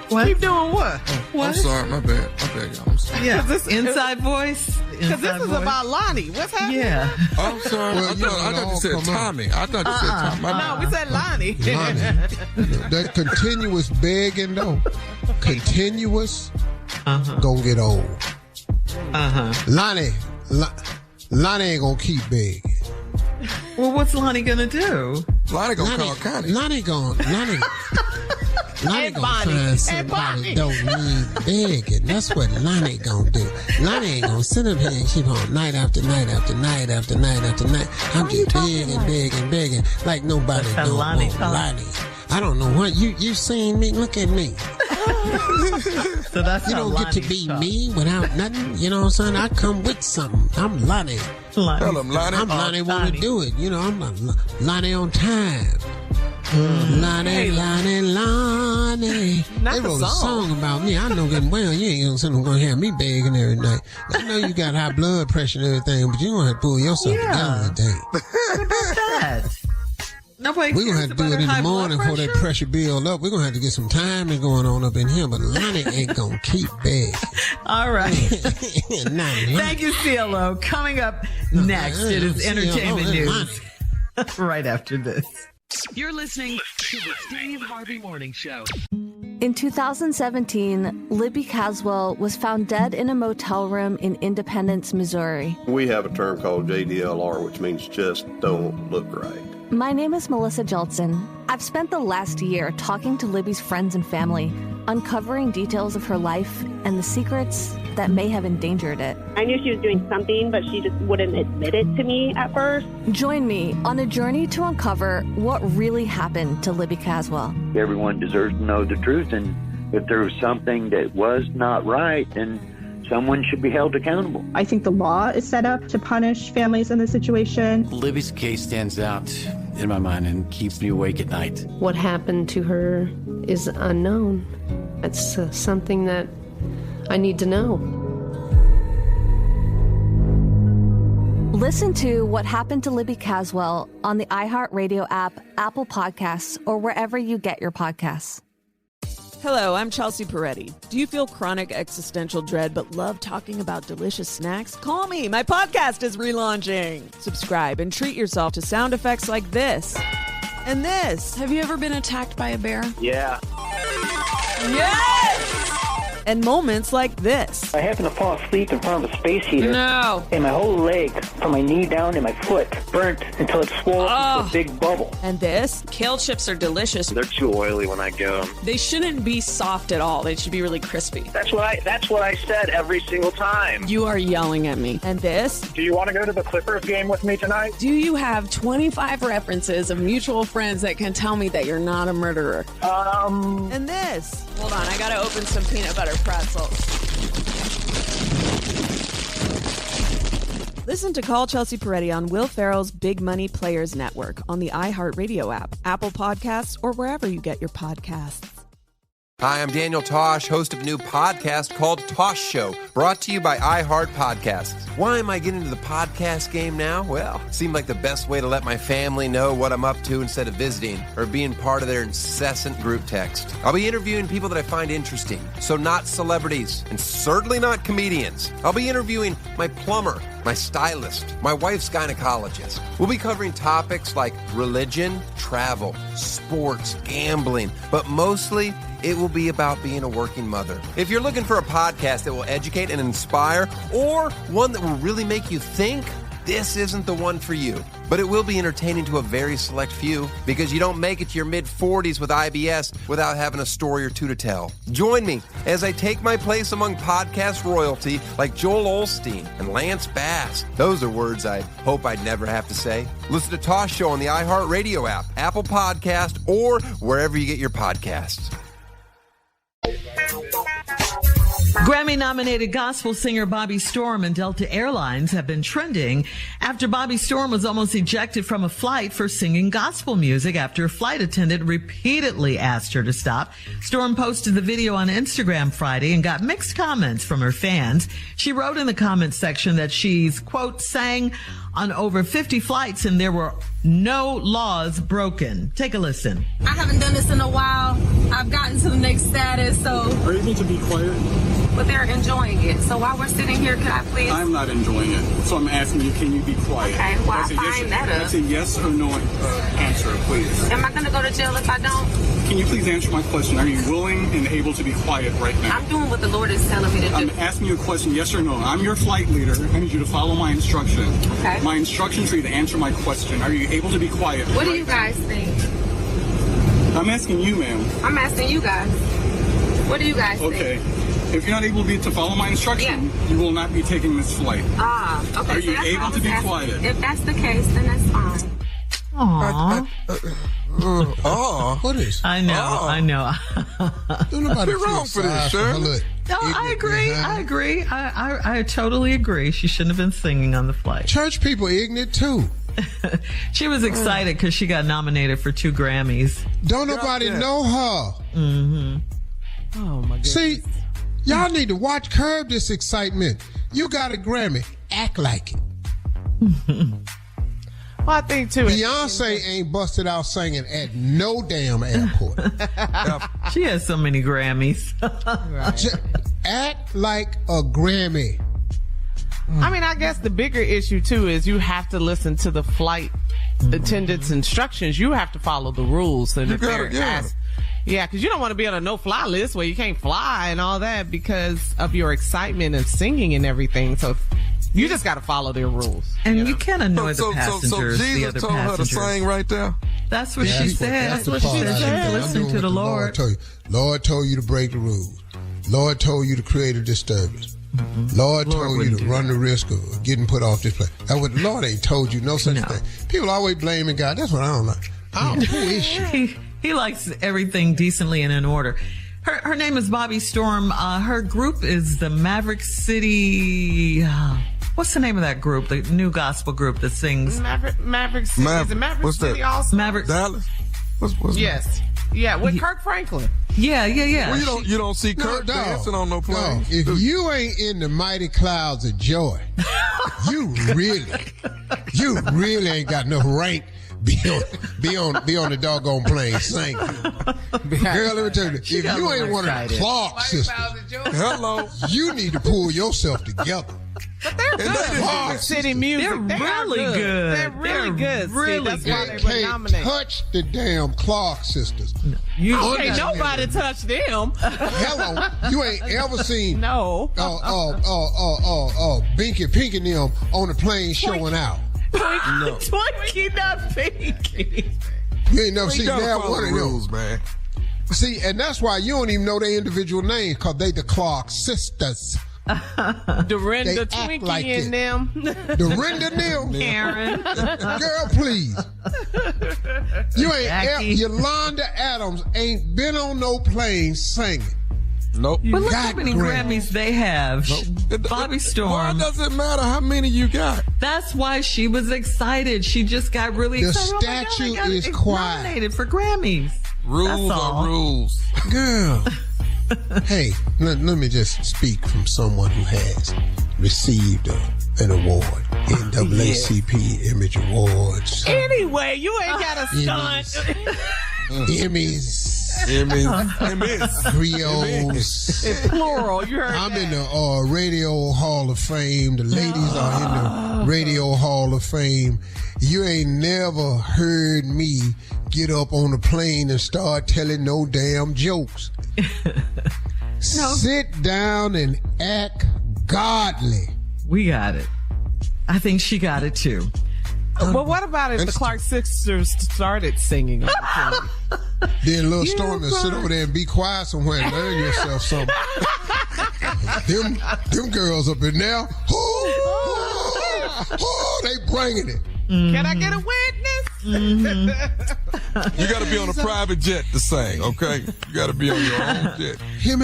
What? Keep doing what? What? I'm sorry, my bad, y'all. I'm sorry. Yeah, this inside voice. Because this is about Lonnie. What's happening? Yeah. I'm sorry. Well, I thought you said Tommy. I thought you said Tommy. No, we said Lonnie. That continuous begging, though. Continuous, gonna get old. Lonnie ain't gonna keep begging. Well, what's Lonnie gonna do? Lonnie gonna call Connie. Lonnie gonna find somebody don't need begging. That's what Lonnie gonna do. Lonnie ain't gonna sit up here and keep on night after night after night after night after night. I'm just begging like nobody knows Lonnie. I don't know what you seen me. Look at me. So that's you don't get to be me without nothing. You know what I'm saying? I come with something. I'm Lonnie. Tell him, Lonnie. I'm Lonnie want to do it. I'm Lonnie on time. Lonnie. They wrote a song about me. I know good well you ain't gonna have me begging every night. I know you got high blood pressure and everything, but you gonna have to pull yourself together today. What about that? We're going to have to do it in the morning before that pressure build up. We're going to have to get some timing going on up in here, but Lonnie ain't going to keep begging. All right. Thank you, CeeLo. Coming up next, it is entertainment news. Right after this. You're listening to the Steve Harvey Morning Show. In 2017, Libby Caswell was found dead in a motel room in Independence, Missouri. We have a term called JDLR, which means just don't look right. My name is Melissa Jeltsin. I've spent the last year talking to Libby's friends and family, uncovering details of her life and the secrets that may have endangered it. I knew she was doing something, but she just wouldn't admit it to me at first. Join me on a journey to uncover what really happened to Libby Caswell. Everyone deserves to know the truth, and if there was something that was not right, then someone should be held accountable. I think the law is set up to punish families in this situation. Libby's case stands out in my mind and keeps me awake at night. What happened to her is unknown. It's something that I need to know. Listen to What Happened to Libby Caswell on the iHeartRadio app, Apple Podcasts, or wherever you get your podcasts. Hello, I'm Chelsea Peretti. Do you feel chronic existential dread but love talking about delicious snacks? Call me. My podcast is relaunching. Subscribe and treat yourself to sound effects like this and this. Have you ever been attacked by a bear? Yeah. Yes! And moments like this. I happened to fall asleep in front of a space heater. No. And my whole leg, from my knee down to my foot, burnt until it swelled into a big bubble. And this. Kale chips are delicious. They're too oily when I get them. They shouldn't be soft at all. They should be really crispy. That's what I said every single time. You are yelling at me. And this. Do you want to go to the Clippers game with me tonight? Do you have 25 references of mutual friends that can tell me that you're not a murderer? And this. Hold on, I gotta open some peanut butter pretzels. Listen to Call Chelsea Peretti on Will Ferrell's Big Money Players Network on the iHeartRadio app, Apple Podcasts, or wherever you get your podcasts. Hi, I'm Daniel Tosh, host of a new podcast called Tosh Show, brought to you by iHeart Podcasts. Why am I getting into the podcast game now? Well, it seemed like the best way to let my family know what I'm up to instead of visiting or being part of their incessant group text. I'll be interviewing people that I find interesting, so not celebrities, and certainly not comedians. I'll be interviewing my plumber, my stylist, my wife's gynecologist. We'll be covering topics like religion, travel, sports, gambling, but mostly it will be about being a working mother. If you're looking for a podcast that will educate and inspire, or one that will really make you think, this isn't the one for you. But it will be entertaining to a very select few, because you don't make it to your mid-40s with IBS without having a story or two to tell. Join me as I take my place among podcast royalty like Joel Osteen and Lance Bass. Those are words I hope I'd never have to say. Listen to Tosh Show on the iHeartRadio app, Apple Podcast, or wherever you get your podcasts. Grammy-nominated gospel singer Bobbi Storm and Delta Airlines have been trending after Bobbi Storm was almost ejected from a flight for singing gospel music after a flight attendant repeatedly asked her to stop. Storm posted the video on Instagram Friday and got mixed comments from her fans. She wrote in the comments section that she's, quote, sang on over 50 flights and there were no laws broken. Take a listen. I haven't done this in a while. I've gotten to the next status, so... Are you able to be quiet? But they're enjoying it. So while we're sitting here, could I please... I'm not enjoying it. So I'm asking you, can you be quiet? Okay, well, I find that up. That's a yes or no answer, please. Am I going to go to jail if I don't? Can you please answer my question? Are you willing and able to be quiet right now? I'm doing what the Lord is telling me to do. I'm asking you a question, yes or no. I'm your flight leader. I need you to follow my instruction. Okay. My instructions for you to answer my question. Are you able to be quiet? What do you guys think? I'm asking you, ma'am. I'm asking you guys. What do you guys think? Okay. If you're not able to follow my instruction, you will not be taking this flight. Okay. Are you able to be quiet? If that's the case, then that's fine. Aww. What is? I know. Don't nobody What's wrong for this, Shirley? No, I agree. I totally agree. She shouldn't have been singing on the flight. Church people ignorant too. She was excited because she got nominated for 2 Grammys. Don't nobody know her. Mm-hmm. Oh my goodness. See, y'all need to curb this excitement. You got a Grammy. Act like it. Well, I think too. Beyonce ain't busted out singing at no damn airport. She has so many Grammys. Right. Act like a Grammy. I mean, I guess the bigger issue too is you have to listen to the flight attendant's instructions. You have to follow the rules. And because you don't want to be on a no-fly list where you can't fly and all that because of your excitement and singing and everything. So you just got to follow their rules. And you can't annoy the passengers. So Jesus the told her to sing right there? That's what she said. That's what she said. Listen to the Lord. Lord told you to break the rules. Lord told you to create a disturbance. Lord told you to run the risk of getting put off this place. That's what the Lord ain't told you. No such thing. People always blaming God. That's what I don't like. Who is she? He likes everything decently and in order. Her name is Bobbi Storm. Her group is the Maverick City. What's the name of that group? The new gospel group that sings. Maverick City. Is it Maverick City also? Maverick Dallas. What's yes. Yeah, with Kirk Franklin. Yeah. Well, you don't see Kirk dancing on no plane. If you ain't in the mighty clouds of joy, you really ain't got no rank. Be on the doggone plane singing. Girl, let me tell you, if you ain't one of the Clark sisters, you need to pull yourself together. But they're good. City music. They're really good. They're really good. Really See, that's why You they were nominated. touch the damn Clark sisters. Ain't nobody touch them. Hello, you ain't ever seen Binky Pinky and them on the plane showing out. Twinkie, not Pinky. You ain't never seen that one of rules, them, man. See, and that's why you don't even know their individual names, because they the Clark sisters. Dorinda, Twinkie, like and them. Dorinda, them. Karen. Girl, please. You ain't Yolanda Adams ain't been on no plane singing. Nope. But look how many Grammys they have. Nope. Bobbi Storm. Why does it matter how many you got? That's why she was excited. She just got really excited. The statue is quiet. Nominated for Grammys. Rules are rules. Girl. Hey, let me just speak from someone who has received an award. NAACP Image Awards. Anyway, you ain't got a stunt. Emmys. Trios. It's plural. You heard I'm that. in the Radio Hall of Fame. The ladies are in the Radio Hall of Fame. You ain't never heard me get up on the plane and start telling no damn jokes. Sit down and act godly. We got it. I think she got it too. But what about if the Clark sisters started singing on the plane? Then little Stormy sit over there and be quiet somewhere and learn yourself something. them girls up in there, they bringing it. Mm-hmm. Can I get a witness? Mm-hmm. You got to be on a private jet to sing, okay? You got to be on your own jet.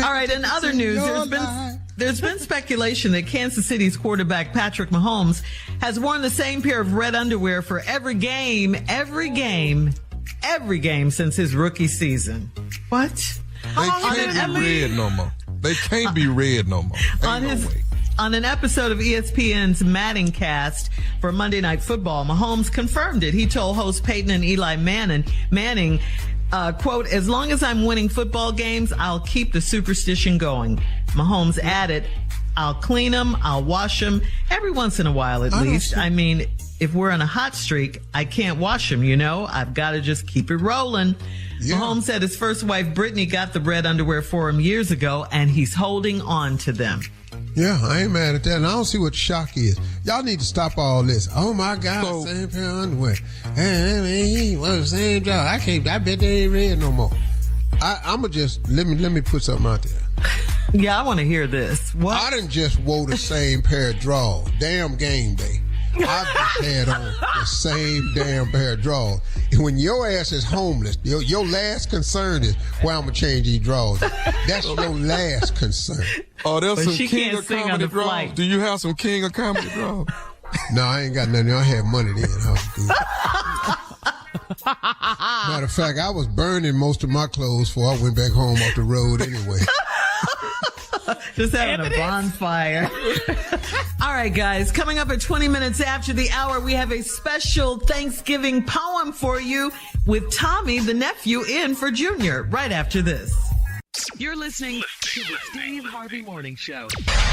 All right, in other news, there's been speculation that Kansas City's quarterback Patrick Mahomes has worn the same pair of red underwear for every game since his rookie season. What? They can't be red no more. They can't be red no more. On an episode of ESPN's Madden Cast for Monday Night Football, Mahomes confirmed it. He told host Peyton and Eli Manning, quote, "As long as I'm winning football games, I'll keep the superstition going." Mahomes added, "I'll clean them, I'll wash them, every once in a while at least. I mean, if we're on a hot streak, I can't wash them, you know? I've got to just keep it rolling." Yeah. Mahomes said his first wife, Brittany, got the red underwear for him years ago, and he's holding on to them. Yeah, I ain't mad at that. And I don't see what the shock is. Y'all need to stop all this. Oh, my God, same pair of underwear. Hey, the same job. I bet they ain't red no more. I'm going to just, let me put something out there. Yeah, I want to hear this. What? I done just wore the same pair of drawers. Damn game day. I've just had on the same damn pair of drawers. And when your ass is homeless, your last concern is, well, I'm going to change these drawers. That's your last concern. Oh, there's some King of Comedy drawers. Do you have some King of Comedy drawers? No, I ain't got nothing. I had money then. I was good. Matter of fact, I was burning most of my clothes before I went back home off the road anyway. Just having a bonfire. All right, guys. Coming up at 20 minutes after the hour, we have a special Thanksgiving poem for you with Tommy, the nephew, in for Junior, right after this. You're listening to the Steve Harvey Morning Show.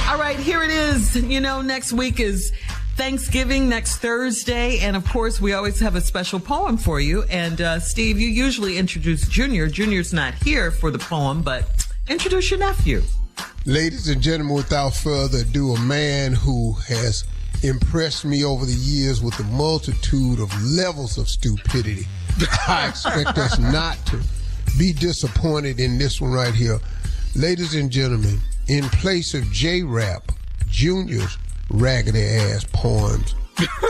All right, here it is. You know, next week is Thanksgiving, next Thursday. And, of course, we always have a special poem for you. And, Steve, you usually introduce Junior. Junior's not here for the poem, but introduce your nephew. Ladies and gentlemen, without further ado, a man who has impressed me over the years with a multitude of levels of stupidity. I expect us not to be disappointed in this one right here. Ladies and gentlemen, in place of J-Rap, Junior's raggedy ass poems,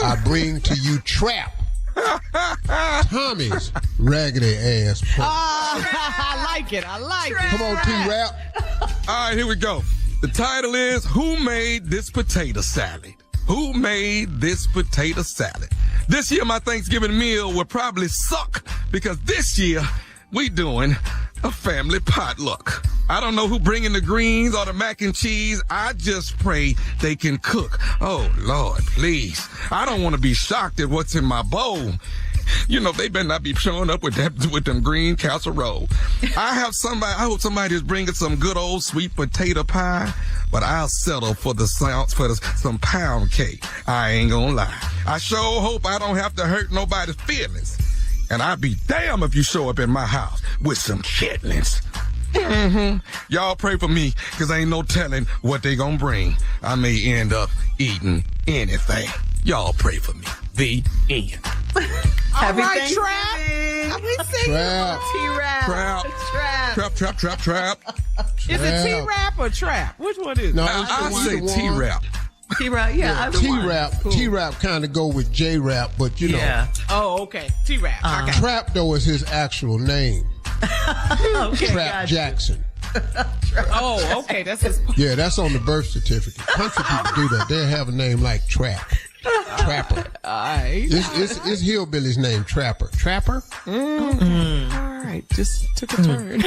I bring to you Trap, Tommy's raggedy ass poems. I like it. Come on, T-Rap. All right, here we go. The title is, Who Made This Potato Salad? Who made this potato salad? This year, my Thanksgiving meal will probably suck because this year, we doing a family potluck. I don't know who bringing the greens or the mac and cheese. I just pray they can cook. Oh, Lord, please. I don't want to be shocked at what's in my bowl. You know, they better not be showing up with them green casserole. I hope somebody is bringing some good old sweet potato pie, but I'll settle for some pound cake. I ain't gonna lie. I sure hope I don't have to hurt nobody's feelings. And I'll be damn if you show up in my house with some chitlins. Y'all pray for me, because ain't no telling what they gonna bring. I may end up eating anything. Y'all pray for me. The end. Happy All right, Thanksgiving. Trap. I've been singing Trap. Trap. Is it T-Rap or Trap? Which one is it? No, I say T-Rap. T-Rap, yeah. T-Rap, cool. T-Rap kind of go with J-Rap, but you know. Oh, okay. T-Rap. Okay. Trap, though, is his actual name. Okay, Trap gotcha. Jackson. Oh, okay. That's his. Yeah, that's on the birth certificate. Country people do that. They have a name like Trap. Trapper. All right. It's Hillbilly's name, Trapper. Trapper? Mm. All right. Just took a turn.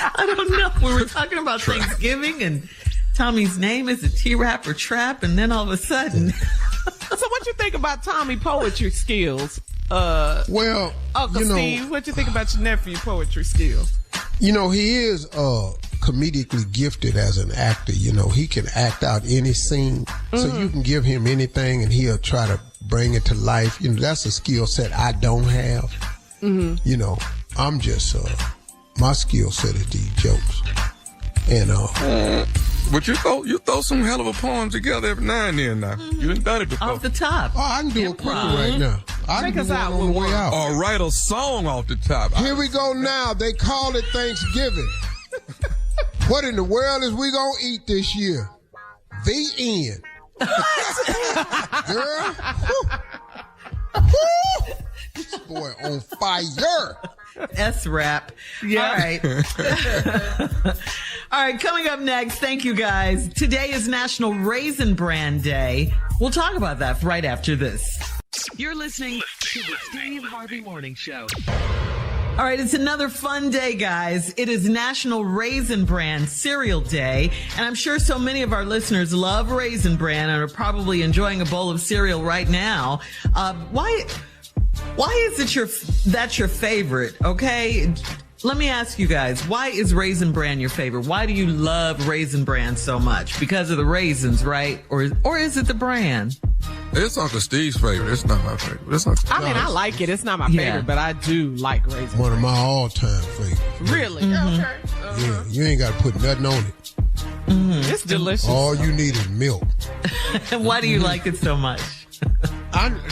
I don't know. We were talking about Thanksgiving and Tommy's name is a T-Rap or Trap, and then all of a sudden. So what you think about Tommy poetry skills? Well, Uncle Steve, what you think about your nephew poetry skills? You know, he is comedically gifted as an actor. You know, he can act out any scene. So you can give him anything and he'll try to bring it to life. You know, that's a skill set I don't have. You know, I'm just, my skill set is these jokes. And, but you throw some hell of a poem together every now and then now. You done done it before. Off the top. Oh, I can do it quicker right now. I can do one on the way out. Or write a song off the top. Here we go now. They call it Thanksgiving. What in the world is we gonna eat this year? The end. Girl. Woo. This boy on fire. S-rap. Yeah. All right. All right, coming up next, thank you guys. Today is National Raisin Bran Day. We'll talk about that right after this. You're listening to the Steve Harvey Morning Show. All right, it's another fun day, guys. It is National Raisin Bran Cereal Day, and I'm sure so many of our listeners love Raisin Bran and are probably enjoying a bowl of cereal right now. Why is it that's your favorite? Okay, let me ask you guys, why is Raisin Bran your favorite? Why do you love Raisin Bran so much? Because of the raisins, right? Or is it the bran? It's Uncle Steve's favorite. It's not my favorite. I like it. It's not my favorite, but I do like Raisin Bran. One of my all-time favorites. Really? Okay. Yeah, you ain't got to put nothing on it. It's delicious. All you need is milk. Why do you like it so much?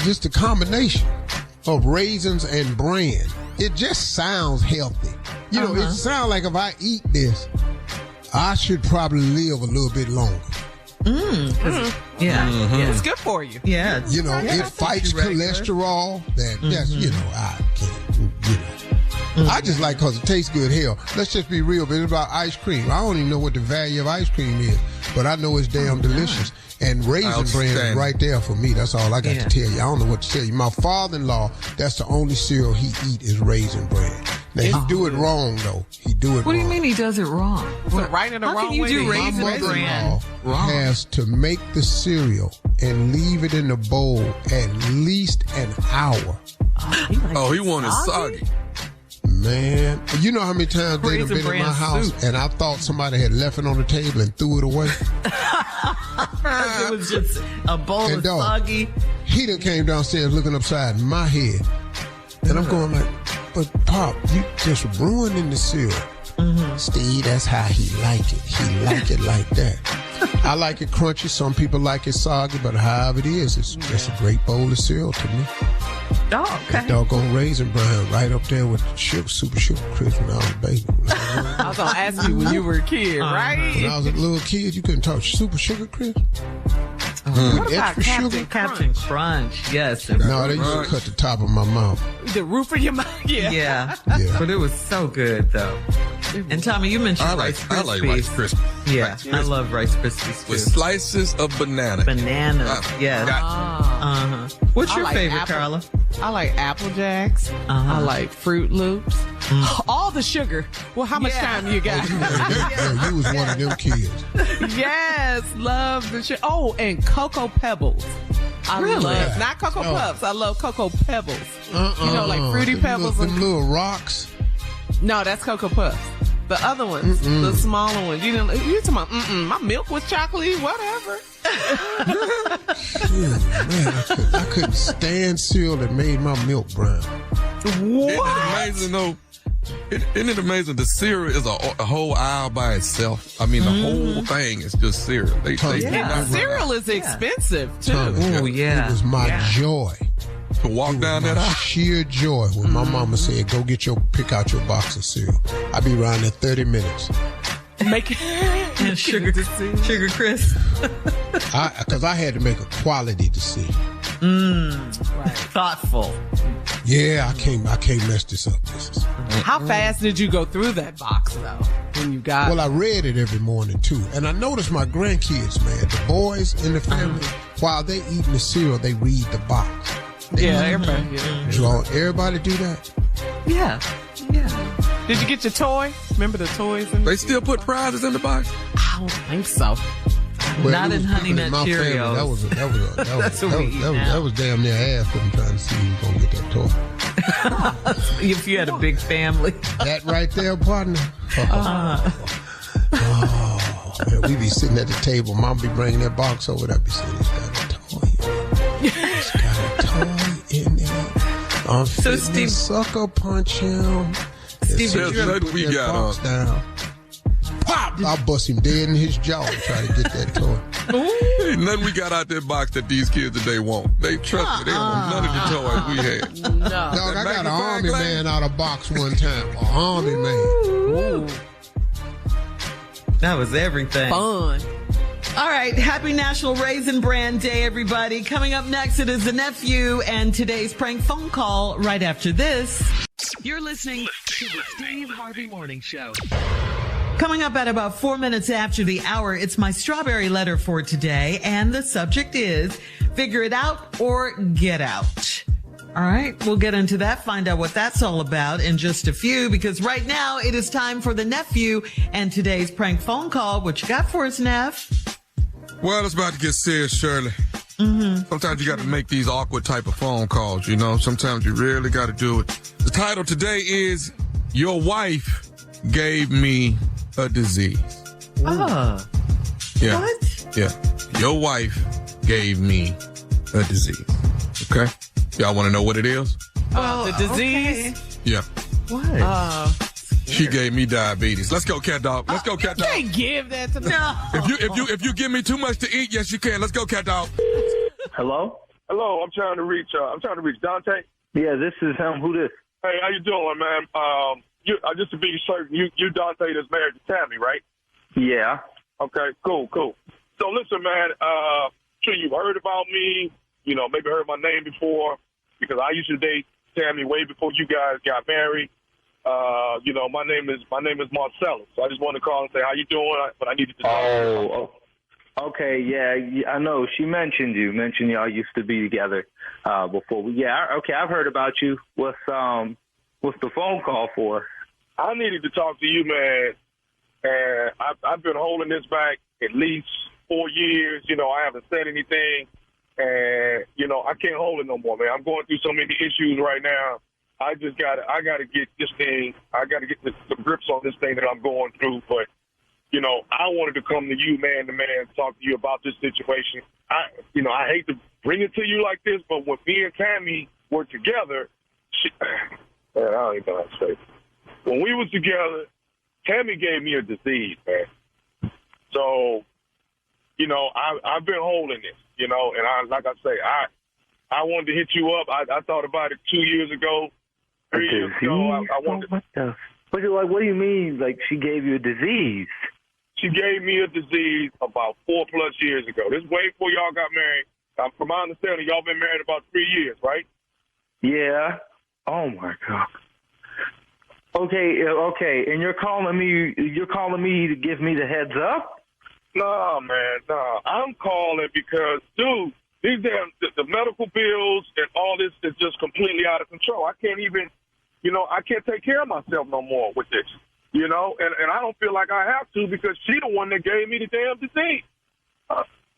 Just the combination of raisins and bran. It just sounds healthy. You know, it sounds like if I eat this, I should probably live a little bit longer. Yeah. It's good for you. Yeah. You know, it fights cholesterol. That's, you know, I can't, you know. I just like because it tastes good. Hell, let's just be real, but it's about ice cream. I don't even know what the value of ice cream is, but I know it's damn delicious. And Raisin Bran is right there for me. That's all I got to tell you. I don't know what to tell you. My father-in-law, that's the only cereal he eat is Raisin Bran. Now, he do it wrong, though. He do it wrong. What do you mean he does it wrong? Right in the wrong way? How can you do Raisin Bran wrong? Has to make the cereal and leave it in the bowl at least an hour. He wanted soggy. Man, you know how many times they've been in my house and I thought somebody had left it on the table and threw it away? It was just a bowl of soggy. He done came downstairs looking upside my head. And I'm going like, but Pop, you just ruining the cereal. Steve, that's how he like it. He like it like that. I like it crunchy. Some people like it soggy, but however it is, it's a great bowl of cereal to me. Oh, okay. That doggone Raisin Bran right up there with sugar, super sugar crisp when I was a baby. I was going to ask you when you were a kid, right? When I was a little kid, you couldn't talk super sugar crisp. What about Captain Crunch? Yes. No, they used to cut the top of my mouth. The roof of your mouth? Yeah. But it was so good, though. And Tommy, you mentioned Rice Krispies. I like Rice Krispies. Yeah, I love Rice Krispies too. With slices of banana. Bananas, yes. What's your favorite, Carla? I like Apple Jacks. I like Fruit Loops. All the sugar. Well, how much time you got? You was one of them kids. Yes, love the sugar. Oh, and Cocoa Pebbles. I love, not Cocoa Puffs. I love Cocoa Pebbles. You know, like Fruity Pebbles. Them little rocks. No, that's Cocoa Puffs. The other ones, the smaller ones. You talking about, my milk was chocolatey, whatever. Man, I couldn't stand cereal that made my milk brown. What? Isn't it amazing, though? Isn't it amazing? The cereal is a whole aisle by itself. I mean, the whole thing is just cereal. Cereal is expensive, too. Oh, yeah. It was my joy. To walk down that aisle? Sheer joy when my mama said, go pick out your box of cereal. I'd be around there 30 minutes. Make it and sugar crisp. Because I had to make a quality decision. Right. Thoughtful. Yeah, I can't mess this up. How fast did you go through that box, though, when you got Well, I read it every morning, too. And I noticed my grandkids, man, the boys in the family, while they eating the cereal, they read the box. Everybody do that? Yeah. Did you get your toy? Remember the toys? They still put prizes in the box? I don't think so. Well, not in Honey Nut Cheerios. That was damn near ass for him trying to see who was gonna get that toy. If you had a big family. That right there, partner. Man, we be sitting at the table. Mom be bringing that box over. I'd be saying, it's got a toy. It's got a toy in there. So Steve, sucker punch him. Steve, we got box down. Pop! I'll bust him dead in his jaw and try to get that toy. Ain't nothing we got out that box that these kids today want. They trust me. They don't want none of the toys we had. No. Dog, I got an army man out of box one time. An army man. Ooh. That was everything. Fun. All right. Happy National Raisin Bran Day, everybody. Coming up next, it is the nephew and today's prank phone call right after this. You're listening to the Steve Harvey Morning Show. Coming up at about 4 minutes after the hour, it's my strawberry letter for today. And the subject is figure it out or get out. All right, we'll get into that, find out what that's all about in just a few, because right now it is time for the nephew and today's prank phone call. What you got for us, Neff? Well, it's about to get serious, Shirley. Mm-hmm. Sometimes you got to make these awkward type of phone calls, you know. Sometimes you really got to do it. The title today is Your Wife Gave Me a Disease. Oh. Yeah. What? Yeah. Your wife gave me a disease. Okay? Y'all want to know what it is? The disease? Okay. Yeah. What? She gave me diabetes. Let's go, cat dog. Let's go, cat dog. You can't give that to me. No. If you give me too much to eat, yes, you can. Let's go, cat dog. Hello? Hello, I'm trying to reach Dante. Yeah, this is him. Who this? Hey, how you doing, man? Just to be certain, you Dante that's married to Tammy, right? Yeah. Okay, cool. So listen, man, sure you've heard about me, maybe heard my name before, because I used to date Tammy way before you guys got married. My name is Marcellus. So I just wanted to call and say how you doing, but I needed to talk to you. Oh, okay, yeah, I know. She mentioned y'all used to be together before. Okay, I've heard about you. What's the phone call for? I needed to talk to you, man, and I've been holding this back at least 4 years. I haven't said anything, and, I can't hold it no more, man. I'm going through so many issues right now. I gotta get this thing. I gotta get the grips on this thing that I'm going through. But, I wanted to come to you, man to man, and talk to you about this situation. I hate to bring it to you like this, but when me and Tammy were together, man, I don't even know how to say it. When we was together, Tammy gave me a disease, man. So, I've been holding this, and like I say, I wanted to hit you up. I thought about it 2 years ago, 3 years ago. I wanted to. What do you mean? Like she gave you a disease? She gave me a disease about 4+ years ago. This is way before y'all got married. From my understanding, y'all been married about 3 years, right? Yeah. Oh my God. Okay. And you're calling me to give me the heads up? No, man, no. I'm calling because, dude, these the medical bills and all this is just completely out of control. I can't even, I can't take care of myself no more with this, and I don't feel like I have to because she's the one that gave me the damn disease.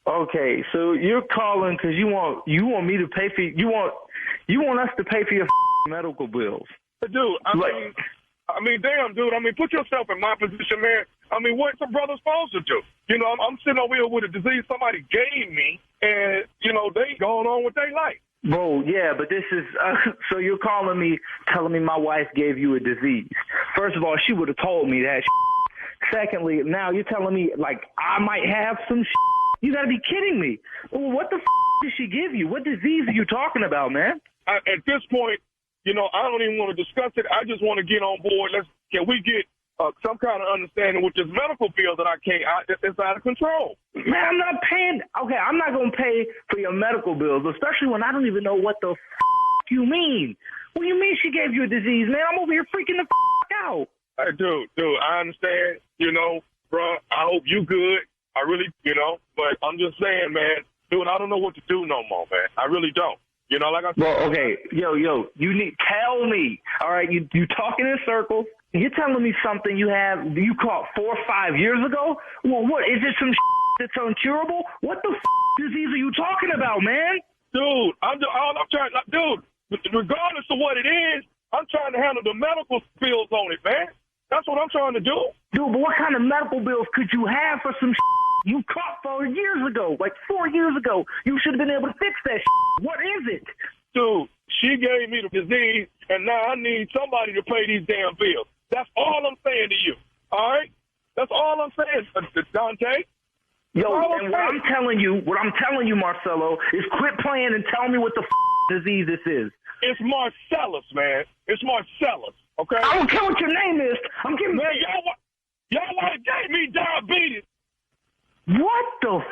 Okay, so you're calling because you want me to pay for you want us to pay for your medical bills, dude. I mean, damn, dude. Put yourself in my position, man. What's a brother supposed to do? I'm sitting over here with a disease somebody gave me, and, they going on with their life. Bro, yeah, but this is, so you're calling me, telling me my wife gave you a disease. First of all, she would have told me that. Secondly, now you're telling me, like, I might have some. You got to be kidding me. Well, what the did she give you? What disease are you talking about, man? At this point, I don't even want to discuss it. I just want to get on board. Can we get some kind of understanding with this medical bill that it's out of control? Man, I'm not paying. Okay, I'm not going to pay for your medical bills, especially when I don't even know what the you mean. What do you mean she gave you a disease, man? I'm over here freaking the out. Hey, dude, I understand, bro. I hope you good. I really, but I'm just saying, man, dude, I don't know what to do no more, man. I really don't. Like I said. Well, okay, yo, tell me. All right, you talking in circles. You're telling me something you caught 4 or 5 years ago? Well, what is it? Some that's uncurable? What the disease are you talking about, man? Dude, dude, regardless of what it is, I'm trying to handle the medical bills on it, man. That's what I'm trying to do. Dude, but what kind of medical bills could you have for some you caught 4 years ago? Like 4 years ago, you should have been able to fix that. What is it? Dude, she gave me the disease, and now I need somebody to pay these damn bills. That's all I'm saying to you, all right? That's all I'm saying, Dante. Yo, and what I'm telling you, Marcelo, is quit playing and tell me what the disease this is. It's Marcellus, man. It's Marcellus, okay? I don't care what your name is. I'm giving man, y'all gave me diabetes. What the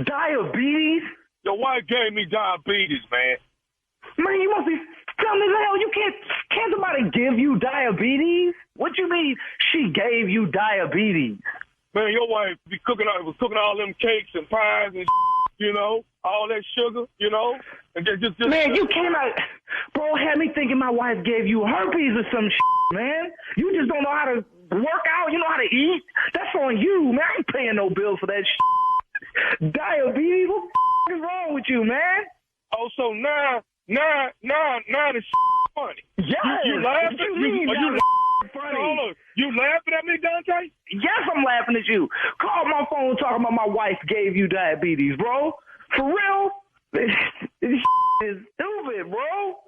Diabetes? Your wife gave me diabetes, man. Man, you must be telling me the hell you can't somebody give you diabetes? What you mean she gave you diabetes? Man, your wife was cooking all them cakes and pies and you know, all that sugar, you know, and just man, you came out, bro, had me thinking my wife gave you herpes or some man. You just don't know how to work out. You know how to eat. That's on you, man. I ain't paying no bills for that diabetes. What the is wrong with you, man? Oh, so now this funny. Yes. You laughing? Funny. Hold on. You laughing at me, Dante? Yes, I'm laughing at you. Call my phone talking about my wife gave you diabetes, bro. For real? This is stupid, bro.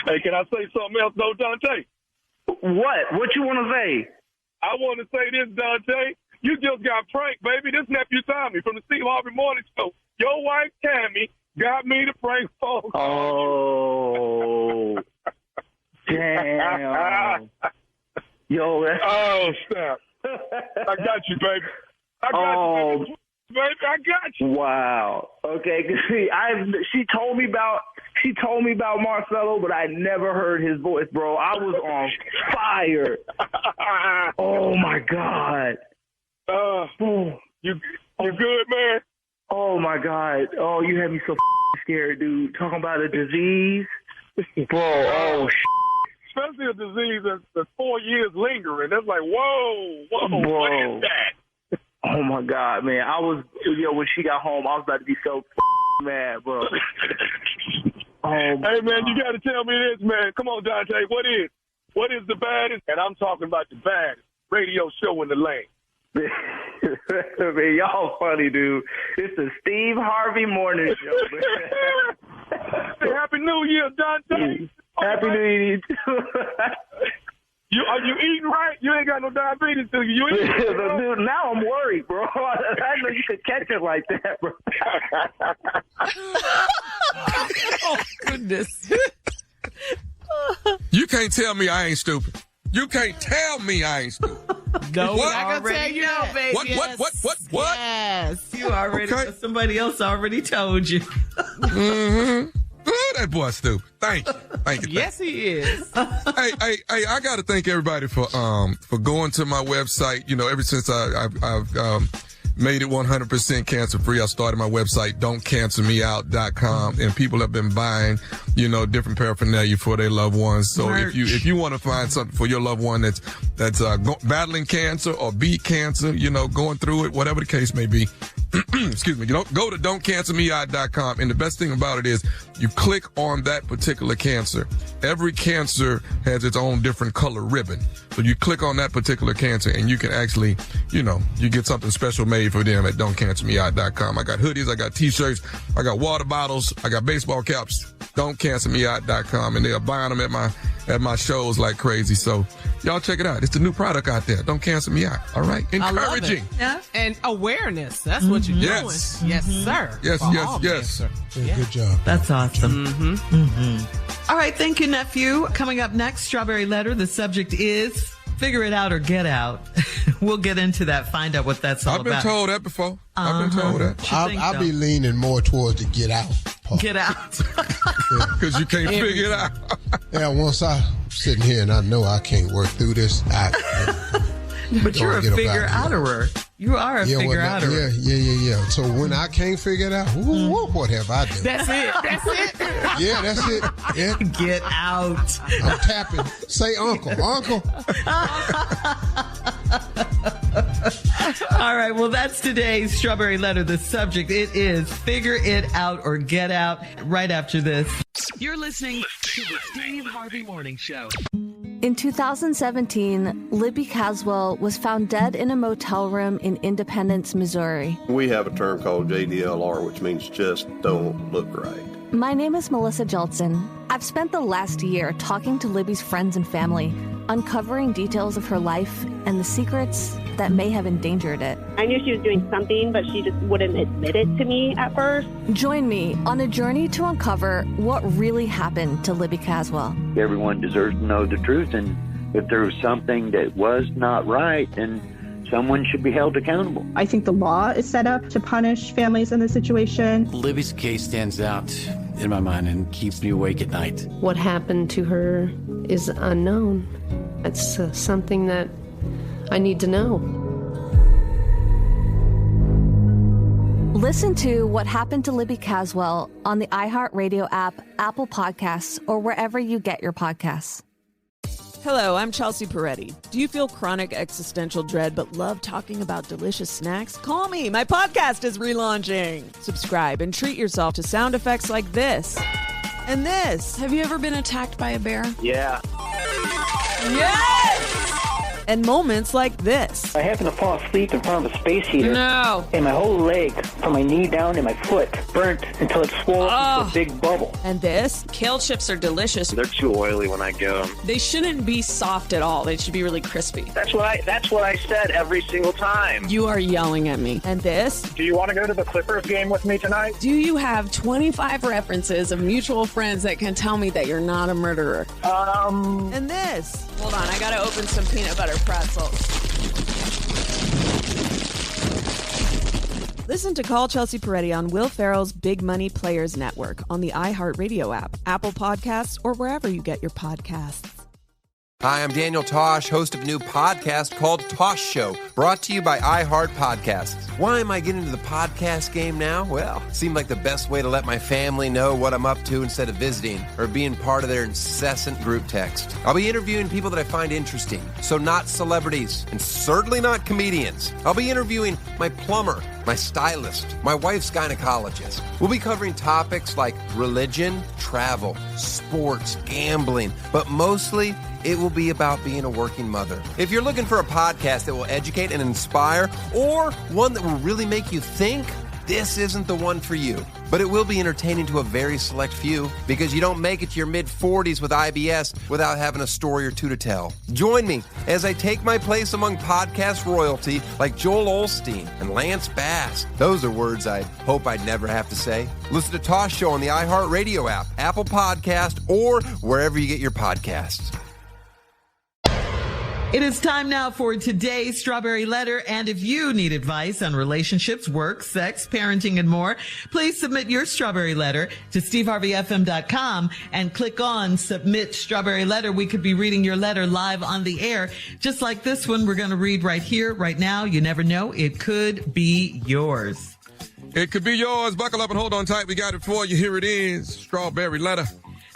Hey, can I say something else, though, Dante? What? What you want to say? I want to say this, Dante. You just got pranked, baby. This nephew Tommy from the Steve Harvey Morning Show. Your wife, Tammy, got me to prank folks. Oh. Damn. Yo, that's... Oh, snap. I got you, baby. I got you, baby. Baby, I got you. Wow. Okay, cause see, she told me about Marcelo, but I never heard his voice, bro. I was on fire. Oh my God. You good, man? Oh my God. Oh, you had me so scared, dude. Talking about a disease, bro. Oh. Especially a disease that's 4 years lingering. That's like, whoa, bro. What is that? Oh my God, man! When she got home, I was about to be so mad, bro. Hey, man, you got to tell me this, man. Come on, Dante. What is the baddest? And I'm talking about the baddest radio show in the land. Man, y'all funny, dude. It's the Steve Harvey Morning Show. Happy New Year, Dante. Happy New Year, too. Are you eating right? You ain't got no diabetes, do you? Dude, now I'm worried, bro. I know you could catch it like that, bro. Oh, goodness. You can't tell me I ain't stupid. You can't tell me I ain't stupid. No, what? I can tell you that, baby. What? Yes. You already, somebody else already told you. Mm-hmm. Oh, that boy's stupid. Thank you. Yes, he is. Hey, I got to thank everybody for going to my website. You know, ever since I've made it 100% cancer free, I started my website, don'tcancermeout.com, and people have been buying, you know, different paraphernalia for their loved ones. So if you want to find something for your loved one that's battling cancer or beat cancer, you know, going through it, whatever the case may be, excuse me, go to don'tcancermeout.com, and the best thing about it is you click on that particular cancer. Every cancer has its own different color ribbon. So you click on that particular cancer and you can actually, you know, you get something special made for them at don'tcancermeout.com. I got hoodies, I got t-shirts, I got water bottles, I got baseball caps, don'tcancermeout.com, and they are buying them at my shows like crazy. So y'all check it out. It's the new product out there. Don't Cancer Me Out. All right. Encouraging. Yeah. And awareness. That's what you're doing. Yes, sir. Yes. Good job. That's awesome. All right. Thank you, nephew. Coming up next, Strawberry Letter. The subject is figure it out or get out. We'll get into that. Find out what that's all about. I've been told that before. I've been told that. I'll be leaning more towards the get out part. Get out. Because you can't figure it out. Yeah, once I'm sitting here and I know I can't work through this, but you're a figure-outerer. You are a figure-outerer. Yeah. So when I can't figure it out, what have I done? That's it. Yeah, that's it. Yeah. Get out. I'm tapping. Say uncle. All right, well, that's today's Strawberry Letter. The subject, it is Figure It Out or Get Out, right after this. You're listening to the Steve Harvey Morning Show. In 2017, Libby Caswell was found dead in a motel room in Independence, Missouri. We have a term called JDLR, which means just don't look right. My name is Melissa Jeltsin. I've spent the last year talking to Libby's friends and family, uncovering details of her life and the secrets that may have endangered it. I knew she was doing something, but she just wouldn't admit it to me at first. Join me on a journey to uncover what really happened to Libby Caswell. Everyone deserves to know the truth, and if there was something that was not right, then someone should be held accountable. I think the law is set up to punish families in this situation. Libby's case stands out in my mind and keeps me awake at night. What happened to her is unknown. It's something that I need to know. Listen to What Happened to Libby Caswell on the iHeartRadio app, Apple Podcasts, or wherever you get your podcasts. Hello, I'm Chelsea Peretti. Do you feel chronic existential dread but love talking about delicious snacks? Call me. My podcast is relaunching. Subscribe and treat yourself to sound effects like this and this. Have you ever been attacked by a bear? Yeah. Yes! And moments like this. I happened to fall asleep in front of a space heater. No. And my whole leg, from my knee down to my foot, burnt until it swelled into a big bubble. And this. Kale chips are delicious. They're too oily when I get them. They shouldn't be soft at all. They should be really crispy. That's what I said every single time. You are yelling at me. And this. Do you want to go to the Clippers game with me tonight? Do you have 25 references of mutual friends that can tell me that you're not a murderer? And this. Hold on, I gotta open some peanut butter pretzels. Listen to Call Chelsea Peretti on Will Ferrell's Big Money Players Network on the iHeartRadio app, Apple Podcasts, or wherever you get your podcasts. Hi, I'm Daniel Tosh, host of a new podcast called Tosh Show, brought to you by iHeart Podcasts. Why am I getting into the podcast game now? Well, it seemed like the best way to let my family know what I'm up to instead of visiting or being part of their incessant group text. I'll be interviewing people that I find interesting, so not celebrities, and certainly not comedians. I'll be interviewing my plumber, my stylist, my wife's gynecologist. We'll be covering topics like religion, travel, sports, gambling, but mostly it will be about being a working mother. If you're looking for a podcast that will educate and inspire, or one that will really make you think, this isn't the one for you. But it will be entertaining to a very select few, because you don't make it to your mid-40s with IBS without having a story or two to tell. Join me as I take my place among podcast royalty like Joel Osteen and Lance Bass. Those are words I hope I'd never have to say. Listen to Tosh Show on the iHeartRadio app, Apple Podcast, or wherever you get your podcasts. It is time now for today's Strawberry Letter. And if you need advice on relationships, work, sex, parenting, and more, please submit your Strawberry Letter to steveharveyfm.com and click on Submit Strawberry Letter. We could be reading your letter live on the air, just like this one we're going to read right here, right now. You never know. It could be yours. It could be yours. Buckle up and hold on tight. We got it for you. Here it is. Strawberry Letter.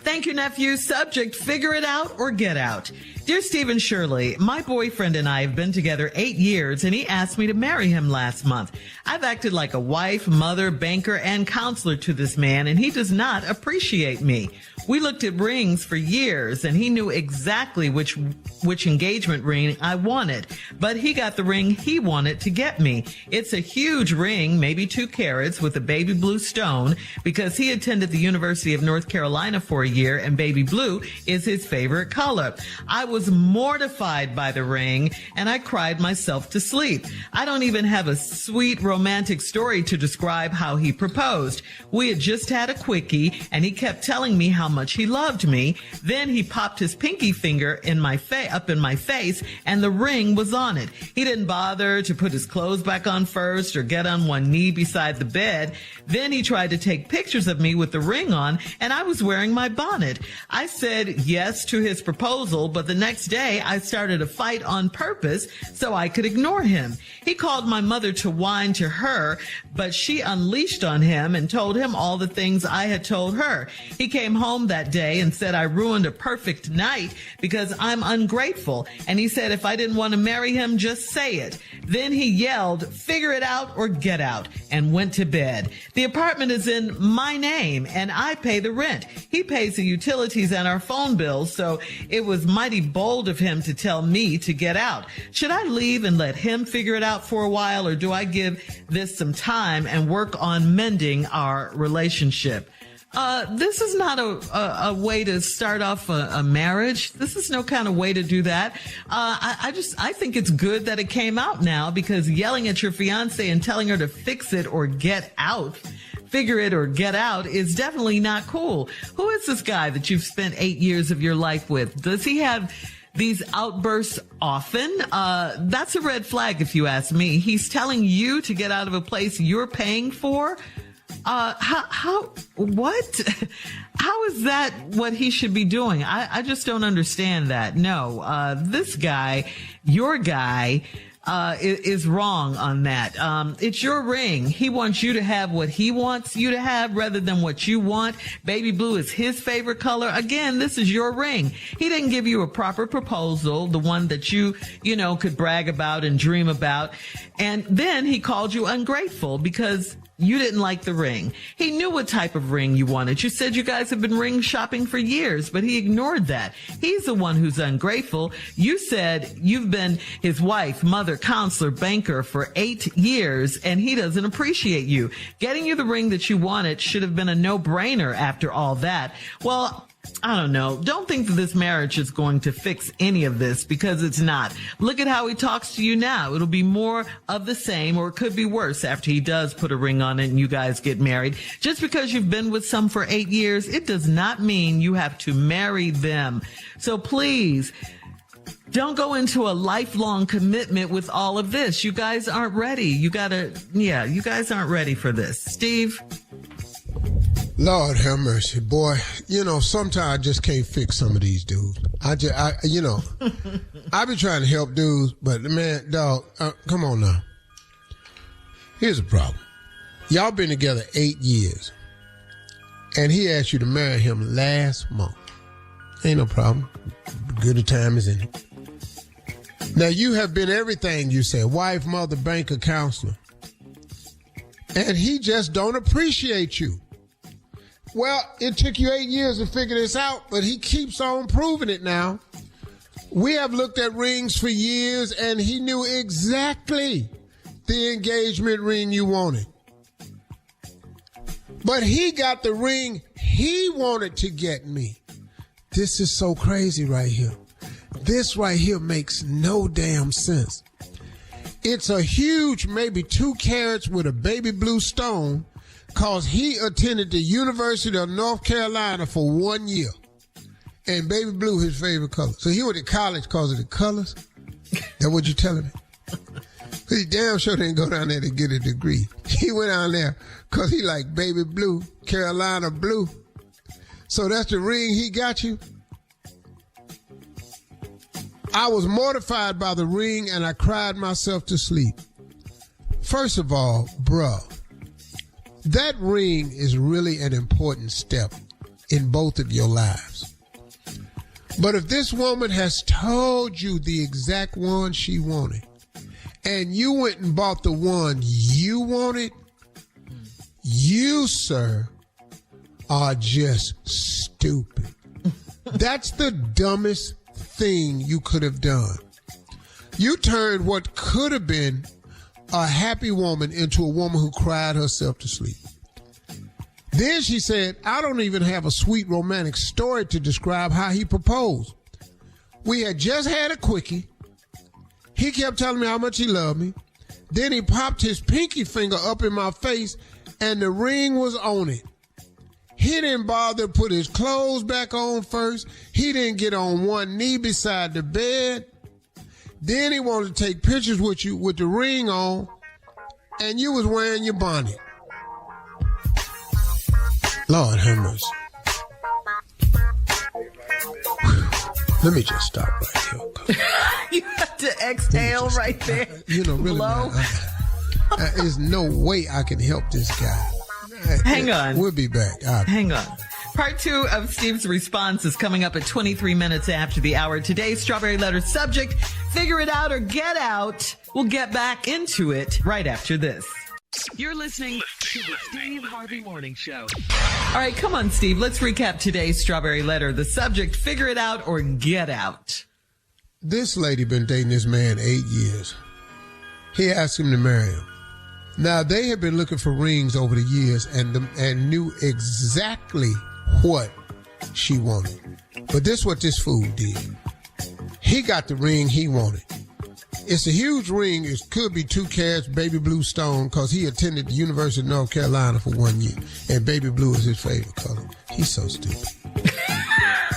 Thank you, nephew. Subject, figure it out or get out. Dear Steve and Shirley, my boyfriend and I have been together 8 years, and he asked me to marry him last month. I've acted like a wife, mother, banker, and counselor to this man, and he does not appreciate me. We looked at rings for years, and he knew exactly which engagement ring I wanted, but he got the ring he wanted to get me. It's a huge ring, maybe 2 carats, with a baby blue stone, because he attended the University of North Carolina for a year, and baby blue is his favorite color. I was mortified by the ring, and I cried myself to sleep. I don't even have a sweet romantic story to describe how he proposed. We had just had a quickie, and he kept telling me how much he loved me. Then he popped his pinky finger up in my face, and the ring was on it. He didn't bother to put his clothes back on first or get on one knee beside the bed. Then he tried to take pictures of me with the ring on, and I was wearing my bonnet. I said yes to his proposal, but the next day I started a fight on purpose so I could ignore him. He called my mother to whine to her, but she unleashed on him and told him all the things I had told her. He came home that day and said I ruined a perfect night because I'm ungrateful. And he said if I didn't want to marry him, just say it. Then he yelled, "Figure it out or get out," and went to bed. The apartment is in my name and I pay the rent. He pays the utilities and our phone bills, so it was mighty bold of him to tell me to get out. Should I leave and let him figure it out for a while, or do I give this some time and work on mending our relationship? This is not a way to start off a marriage. This is no kind of way to do that. I think it's good that it came out now, because yelling at your fiance and telling her to fix it or get out, figure it or get out, is definitely not cool. Who is this guy that you've spent 8 years of your life with? Does he have these outbursts often? That's a red flag if you ask me. He's telling you to get out of a place you're paying for. What? How is that what he should be doing? I just don't understand that. No, this guy, your guy, is wrong on that. It's your ring. He wants you to have what he wants you to have rather than what you want. Baby blue is his favorite color. Again, this is your ring. He didn't give you a proper proposal, the one that you could brag about and dream about. And then he called you ungrateful because you didn't like the ring. He knew what type of ring you wanted. You said you guys have been ring shopping for years, but he ignored that. He's the one who's ungrateful. You said you've been his wife, mother, counselor, banker for 8 years, and he doesn't appreciate you. Getting you the ring that you wanted should have been a no-brainer after all that. Well, I don't know. Don't think that this marriage is going to fix any of this, because it's not. Look at how he talks to you now. It'll be more of the same, or it could be worse after he does put a ring on it and you guys get married. Just because you've been with some for 8 years, it does not mean you have to marry them. So please, don't go into a lifelong commitment with all of this. You guys aren't ready. You guys aren't ready for this. Steve? Lord have mercy, boy. Sometimes I just can't fix some of these dudes. I be trying to help dudes, but man, dog, come on now. Here's the problem. Y'all been together 8 years, and he asked you to marry him last month. Ain't no problem. Good a time is in it. Now, you have been everything you said: wife, mother, banker, counselor. And he just don't appreciate you. Well, it took you 8 years to figure this out, but he keeps on proving it now. We have looked at rings for years, and he knew exactly the engagement ring you wanted. But he got the ring he wanted to get me. This is so crazy right here. This right here makes no damn sense. It's a huge, maybe 2 carats with a baby blue stone, because he attended the University of North Carolina for 1 year. And baby blue his favorite color. So he went to college because of the colors? That what you telling me? He damn sure didn't go down there to get a degree. He went down there because he liked baby blue, Carolina blue. So that's the ring he got you? I was mortified by the ring, and I cried myself to sleep. First of all, bruh, that ring is really an important step in both of your lives. But if this woman has told you the exact one she wanted, and you went and bought the one you wanted, you, sir, are just stupid. That's the dumbest thing you could have done. You turned what could have been a happy woman into a woman who cried herself to sleep. Then she said, I don't even have a sweet romantic story to describe how he proposed. We had just had a quickie. He kept telling me how much he loved me. Then he popped his pinky finger up in my face, and the ring was on it. He didn't bother to put his clothes back on first. He didn't get on one knee beside the bed. Then he wanted to take pictures with you with the ring on, and you was wearing your bonnet. Lord have mercy. Let me just stop right here. You have to exhale right there. Really, man, there's no way I can help this guy. Hang on. We'll be back. Hang on. Part 2 of Steve's response is coming up at 23 minutes after the hour. Today's Strawberry Letter subject: Figure it out or get out. We'll get back into it right after this. You're listening to the Steve Harvey Morning Show. All right, come on, Steve. Let's recap today's Strawberry Letter. The subject, figure it out or get out. This lady been dating this man 8 years. He asked him to marry him. Now, they had been looking for rings over the years and knew exactly what she wanted. But this is what this fool did. He got the ring he wanted. It's a huge ring. It could be 2 carats, baby blue stone, because he attended the University of North Carolina for 1 year. And baby blue is his favorite color. He's so stupid.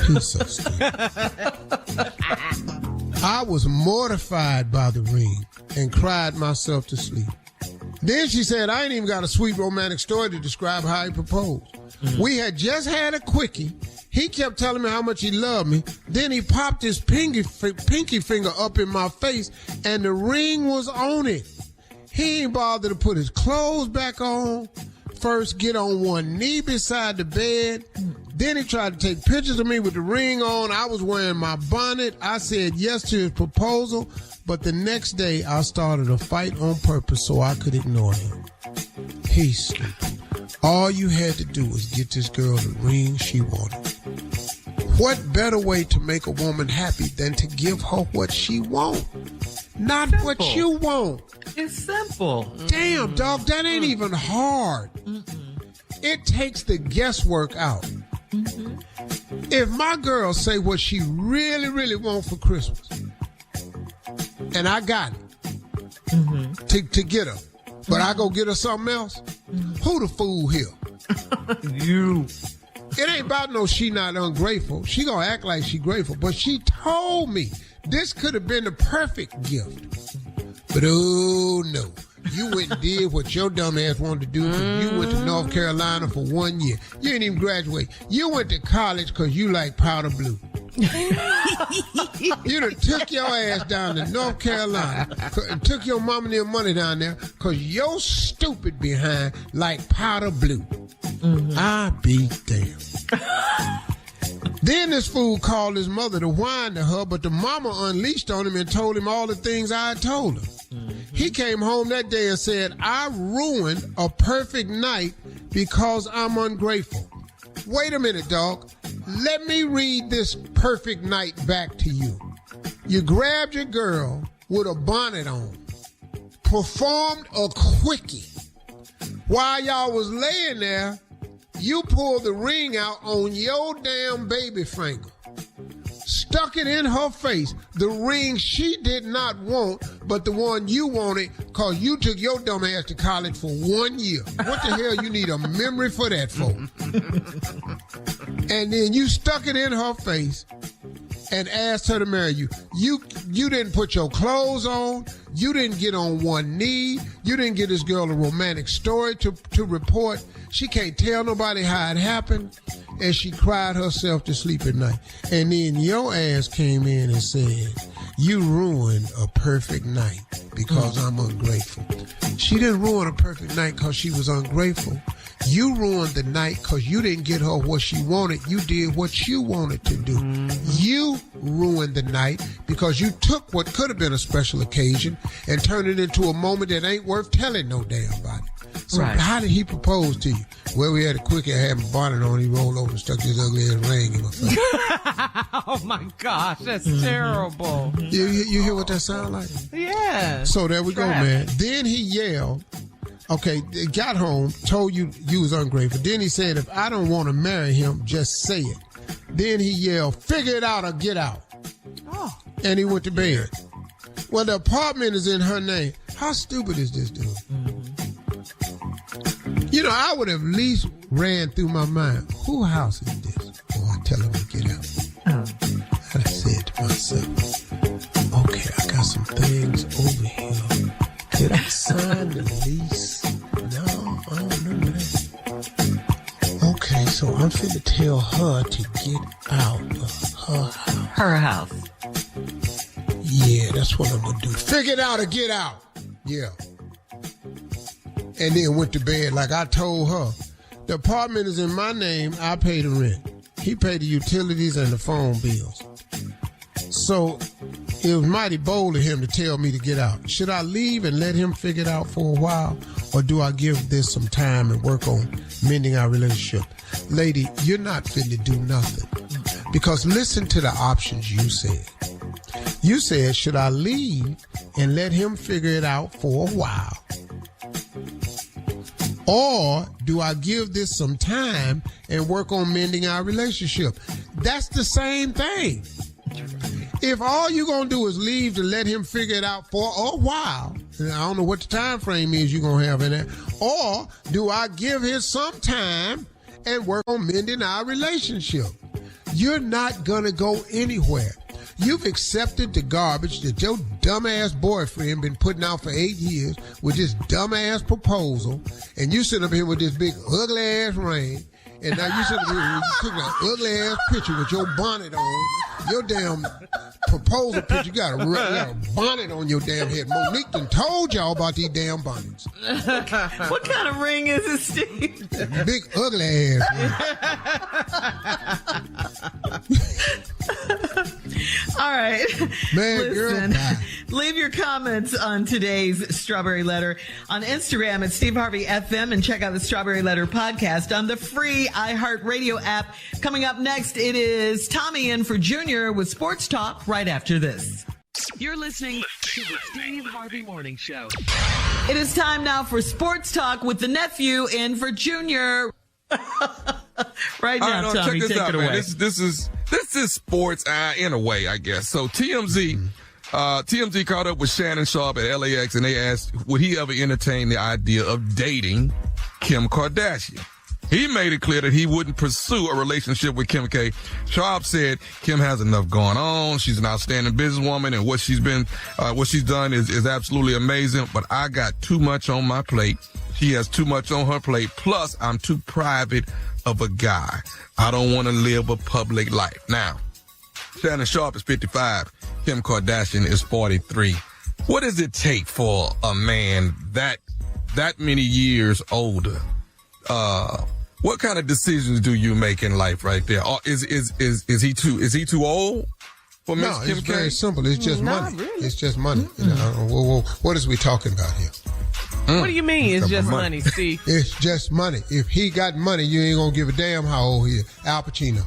He's so stupid. I was mortified by the ring and cried myself to sleep. Then she said, I ain't even got a sweet romantic story to describe how he proposed. Mm-hmm. We had just had a quickie. He kept telling me how much he loved me. Then he popped his pinky finger up in my face, and the ring was on it. He ain't bothered to put his clothes back on. First, get on one knee beside the bed. Then he tried to take pictures of me with the ring on. I was wearing my bonnet. I said yes to his proposal, but the next day I started a fight on purpose so I could ignore him. He's stupid. All you had to do was get this girl the ring she wanted. What better way to make a woman happy than to give her what she wants? Not simple. What you want. It's simple. Damn, dog, that ain't even hard. It takes the guesswork out. If my girl say what she really, really wants for Christmas, and I got it to get her, but I go get her something else, who the fool here? You. It ain't about no she not ungrateful. She gonna act like she grateful, but she told me this could have been the perfect gift. But oh no, you went and did what your dumb ass wanted to do. You went to North Carolina for 1 year. You didn't even graduate. You went to college because you like powder blue. You done took your ass down to North Carolina and took your mama and your money down there because your stupid behind like powder blue. I be damned. Then this fool called his mother to whine to her, but the mama unleashed on him and told him all the things I had told her. He came home that day and said, I ruined a perfect night because I'm ungrateful. Wait a minute, dog. Let me read this perfect night back to you. You grabbed your girl with a bonnet on, performed a quickie. While y'all was laying there, you pulled the ring out on your damn baby finger, stuck it in her face, the ring she did not want, but the one you wanted because you took your dumb ass to college for 1 year. What the hell you need a memory for that for? And then you stuck it in her face and asked her to marry you. You didn't put your clothes on. You didn't get on one knee. You didn't give this girl a romantic story to report. She can't tell nobody how it happened. And she cried herself to sleep at night. And then your ass came in and said, you ruined a perfect night because I'm ungrateful. She didn't ruin a perfect night because she was ungrateful. You ruined the night because you didn't get her what she wanted. You did what you wanted to do. You ruined the night because you took what could have been a special occasion and turned it into a moment that ain't worth telling no damn body. So how did he propose to you? Well, we had a quickie. I had my bonnet on. He rolled over and stuck his ugly ass ring in my face. Oh, my gosh. That's terrible. You hear what that sound like? Yeah. So there we go, man. Then he yelled. Okay, got home, told you was ungrateful. Then he said, if I don't want to marry him, just say it. Then he yelled, figure it out or get out. Oh. And he went to bed. Well, the apartment is in her name. How stupid is this dude? You know, I would have at least ran through my mind, whose house is this? Oh, I tell him to get out. And I said to myself, okay, I got some things over here. Did I sign the lease? No, I don't remember that. Okay, so I'm finna tell her to get out of her house. Her house. Yeah, that's what I'm gonna do. Figure it out or get out. Yeah. And then went to bed like I told her. The apartment is in my name. I pay the rent. He paid the utilities and the phone bills. So It was mighty bold of him to tell me to get out. Should I leave and let him figure it out for a while? Or do I give this some time and work on mending our relationship? Lady, you're not fit to do nothing. Because listen to the options you said. You said, should I leave and let him figure it out for a while? Or do I give this some time and work on mending our relationship? That's the same thing. If all you're going to do is leave to let him figure it out for a while, and I don't know what the time frame is you're going to have in that, or do I give him some time and work on mending our relationship? You're not going to go anywhere. You've accepted the garbage that your dumbass boyfriend been putting out for 8 years with this dumbass proposal, and you sit up here with this big ugly ass ring, and now you sit up here taking an ugly ass picture with your bonnet on, your damn proposal picture. You got a bonnet on your damn head. Monique done told y'all about these damn bonnets. What kind of ring is it, Steve? Big ugly ass ring. All right. Man, listen, girl, bye. Leave your comments on today's Strawberry Letter on Instagram at Steve Harvey FM, and check out the Strawberry Letter podcast on the free iHeartRadio app. Coming up next, it is Tommy in for Junior with Sports Talk right after this. You're listening to the Steve Harvey Morning Show. It is time now for Sports Talk with the nephew in for Junior. Right now, Tommy, check this take out, it man. away. This is sports in a way, I guess. So TMZ caught up with Shannon Sharp at LAX, and they asked, would he ever entertain the idea of dating Kim Kardashian? He made it clear that he wouldn't pursue a relationship with Kim K. Sharp said Kim has enough going on. She's an outstanding businesswoman, and what she's done is absolutely amazing. But I got too much on my plate. She has too much on her plate. Plus, I'm too private of a guy. I don't want to live a public life. Now, Shannon Sharp is 55. Kim Kardashian is 43. What does it take for a man that many years older? What kind of decisions do you make in life right there? Or is he too old for Miss Kim K? No, it's very simple. It's just money. Really. It's just money. You know, what is we talking about here? What do you mean it's just money, Steve? It's just money. If he got money, you ain't gonna give a damn how old he is. Al Pacino.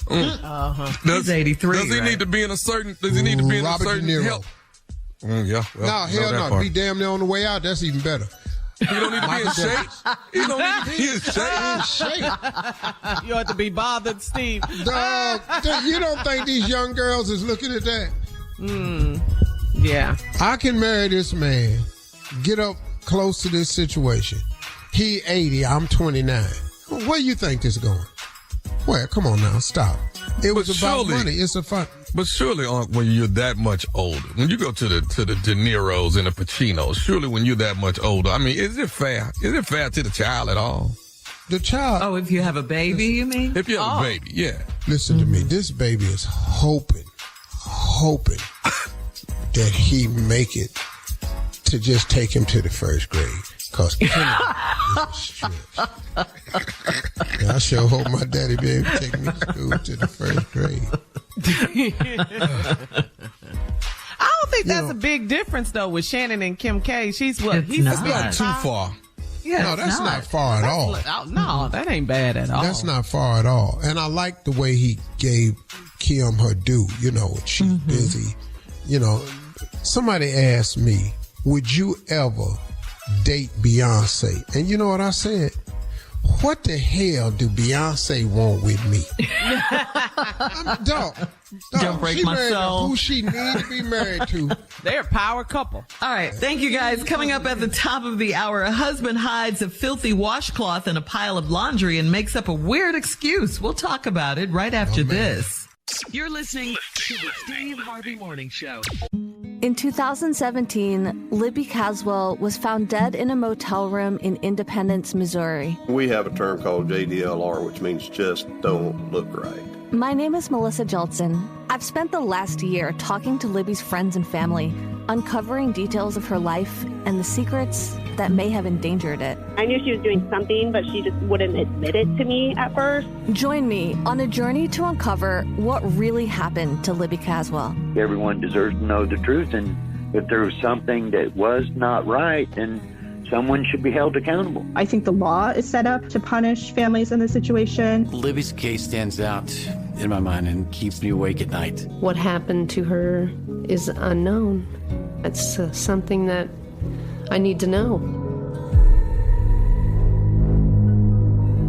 He's 83. Does he need to be in a certain? Does he need to be in Robert a certain De Niro. health? Yeah. Well, No, hell no. part. Be damn near on the way out. That's even better. He don't need to be in shape. He don't need to be in shape. You ought to be bothered, Steve. Dog, you don't think these young girls is looking at that? Yeah. I can marry this man, get up close to this situation. He 80, I'm 29. Where you think this is going? Well, come on now, stop. It was about money. It's a fun. But surely, when you're that much older, when you go to the De Niros and the Pacinos, surely when you're that much older, I mean, is it fair? Is it fair to the child at all? The child. Oh, if you have a baby, you mean? If you have a baby, yeah. Listen to me. This baby is hoping that he make it to just take him to the first grade. Cause I sure hope my daddy be able to take me to school to the first grade. I don't think that's a big difference though with Shannon and Kim K. She's what? He's not too far. Yeah, no, that's not far at all. No, that ain't bad at all. That's not far at all. And I like the way he gave Kim her due. You know, she's busy. You know, somebody asked me, would you ever date Beyonce? And you know what I said? What the hell do Beyonce want with me? Don't break my soul. Who she needs to be married to. They're a power couple. All right. Thank you, guys. Coming up at the top of the hour, a husband hides a filthy washcloth in a pile of laundry and makes up a weird excuse. We'll talk about it right after this. You're listening to the Steve Harvey Morning Show. In 2017, Libby Caswell was found dead in a motel room in Independence, Missouri. We have a term called JDLR, which means just don't look right. My name is Melissa Jeltsin. I've spent the last year talking to Libby's friends and family, uncovering details of her life and the secrets that may have endangered it. I knew she was doing something, but she just wouldn't admit it to me at first. Join me on a journey to uncover what really happened to Libby Caswell. Everyone deserves to know the truth, and if there was something that was not right, then someone should be held accountable. I think the law is set up to punish families in this situation. Libby's case stands out in my mind and keeps me awake at night. What happened to her is unknown. It's something that I need to know.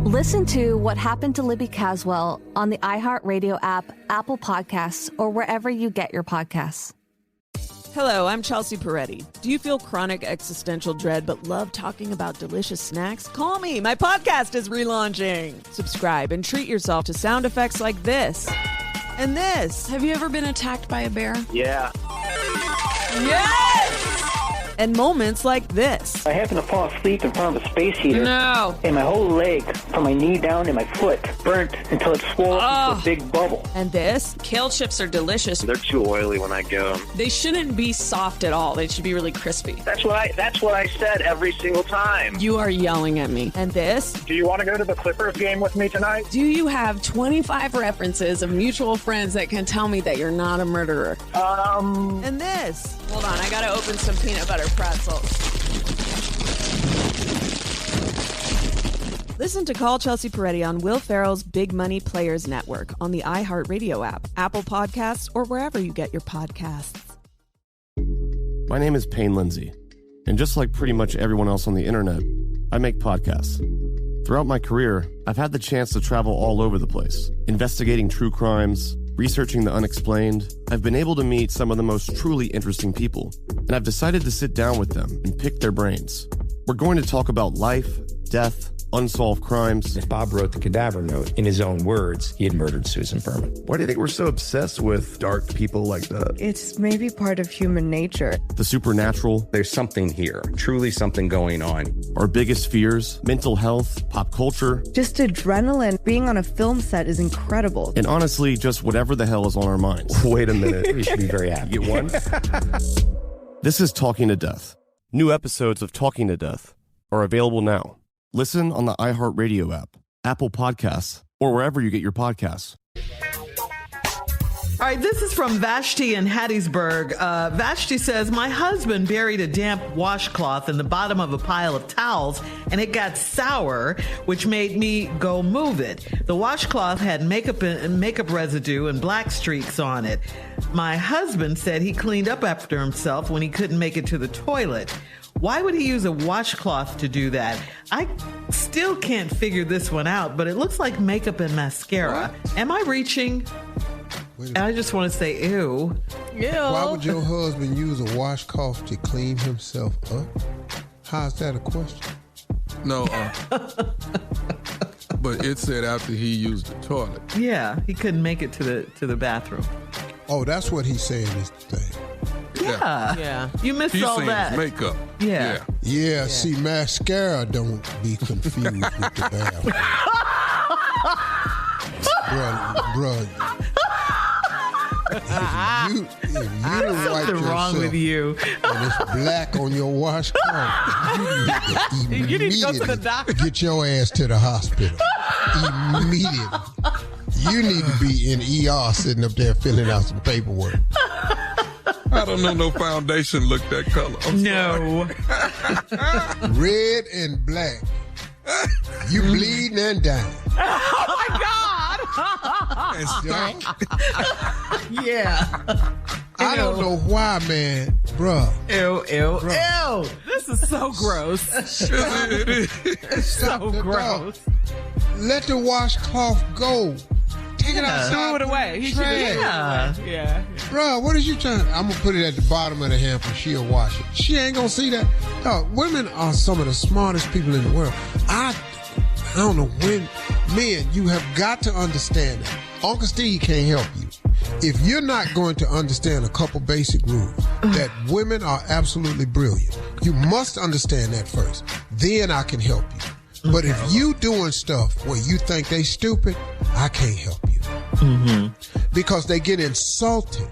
Listen to What Happened to Libby Caswell on the iHeartRadio app, Apple Podcasts, or wherever you get your podcasts. Hello, I'm Chelsea Peretti. Do you feel chronic existential dread but love talking about delicious snacks? Call me. My podcast is relaunching. Subscribe and treat yourself to sound effects like this and this. Have you ever been attacked by a bear? Yeah. Yes! And moments like this. I happened to fall asleep in front of a space heater. No. And my whole leg, from my knee down and my foot, burnt until it swelled into a big bubble. And this. Kale chips are delicious. They're too oily when I get them. They shouldn't be soft at all. They should be really crispy. That's what I said every single time. You are yelling at me. And this. Do you want to go to the Clippers game with me tonight? Do you have 25 references of mutual friends that can tell me that you're not a murderer? And this. Hold on, I gotta open some peanut butter pretzels. Listen to Call Chelsea Peretti on Will Ferrell's Big Money Players Network on the iHeartRadio app, Apple Podcasts, or wherever you get your podcasts. My name is Payne Lindsay, and just like pretty much everyone else on the internet, I make podcasts. Throughout my career, I've had the chance to travel all over the place, investigating true crimes, researching the unexplained. I've been able to meet some of the most truly interesting people, and I've decided to sit down with them and pick their brains. We're going to talk about life, death, unsolved crimes. If Bob wrote the cadaver note, in his own words, he had murdered Susan Furman. Why do you think we're so obsessed with dark people like that? It's maybe part of human nature. The supernatural. There's something here, truly something going on. Our biggest fears, mental health, pop culture. Just adrenaline. Being on a film set is incredible. And honestly, just whatever the hell is on our minds. Wait a minute. We should be very happy. You get one? This is Talking to Death. New episodes of Talking to Death are available now. Listen on the iHeartRadio app, Apple Podcasts, or wherever you get your podcasts. All right, this is from Vashti in Hattiesburg. Vashti says, my husband buried a damp washcloth in the bottom of a pile of towels, and it got sour, which made me go move it. The washcloth had makeup residue and black streaks on it. My husband said he cleaned up after himself when he couldn't make it to the toilet. Why would he use a washcloth to do that? I still can't figure this one out, but it looks like makeup and mascara. What? Am I reaching? I just want to say, ew. Ew. Why would your husband use a washcloth to clean himself up? How's that a question? No, but it said after he used the toilet. Yeah, he couldn't make it to the bathroom. Oh, that's what he's saying is the thing. Yeah. You missed all that. Makeup. Yeah. See, mascara don't be confused with the bathroom. Bruh. If you don't wipe yourself wrong with you. and it's black on your washcloth, you need to go to the doctor. Get your ass to the hospital immediately. You need to be in ER sitting up there filling out some paperwork. I don't know no foundation look that color. No. Red and black. You bleeding and dying. Oh my God! Yeah. I don't know why, man. Bruh. Ew. This is so gross. It's so gross. Let the washcloth go. Take it outside. Throw it away. He should Yeah. Bro, what is you trying? I'm going to put it at the bottom of the hamper. She'll wash it. She ain't going to see that. No, women are some of the smartest people in the world. I don't know when. Men, you have got to understand that. Uncle Steve can't help you. If you're not going to understand a couple basic rules, that women are absolutely brilliant, you must understand that first. Then I can help you. But if you doing stuff where you think they stupid, I can't help you. Mm-hmm. Because they get insulted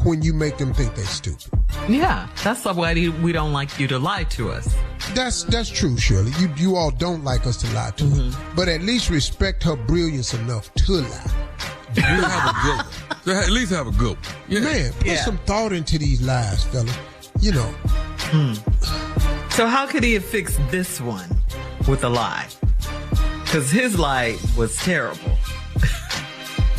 when you make them think they stupid. Yeah, that's why we don't like you to lie to us. That's true, Shirley. You all don't like us to lie to her, but at least respect her brilliance enough to lie. At least have a good one. Yeah. Man, put some thought into these lies, fella. You know. So how could he have fixed this one with a lie? Because his lie was terrible.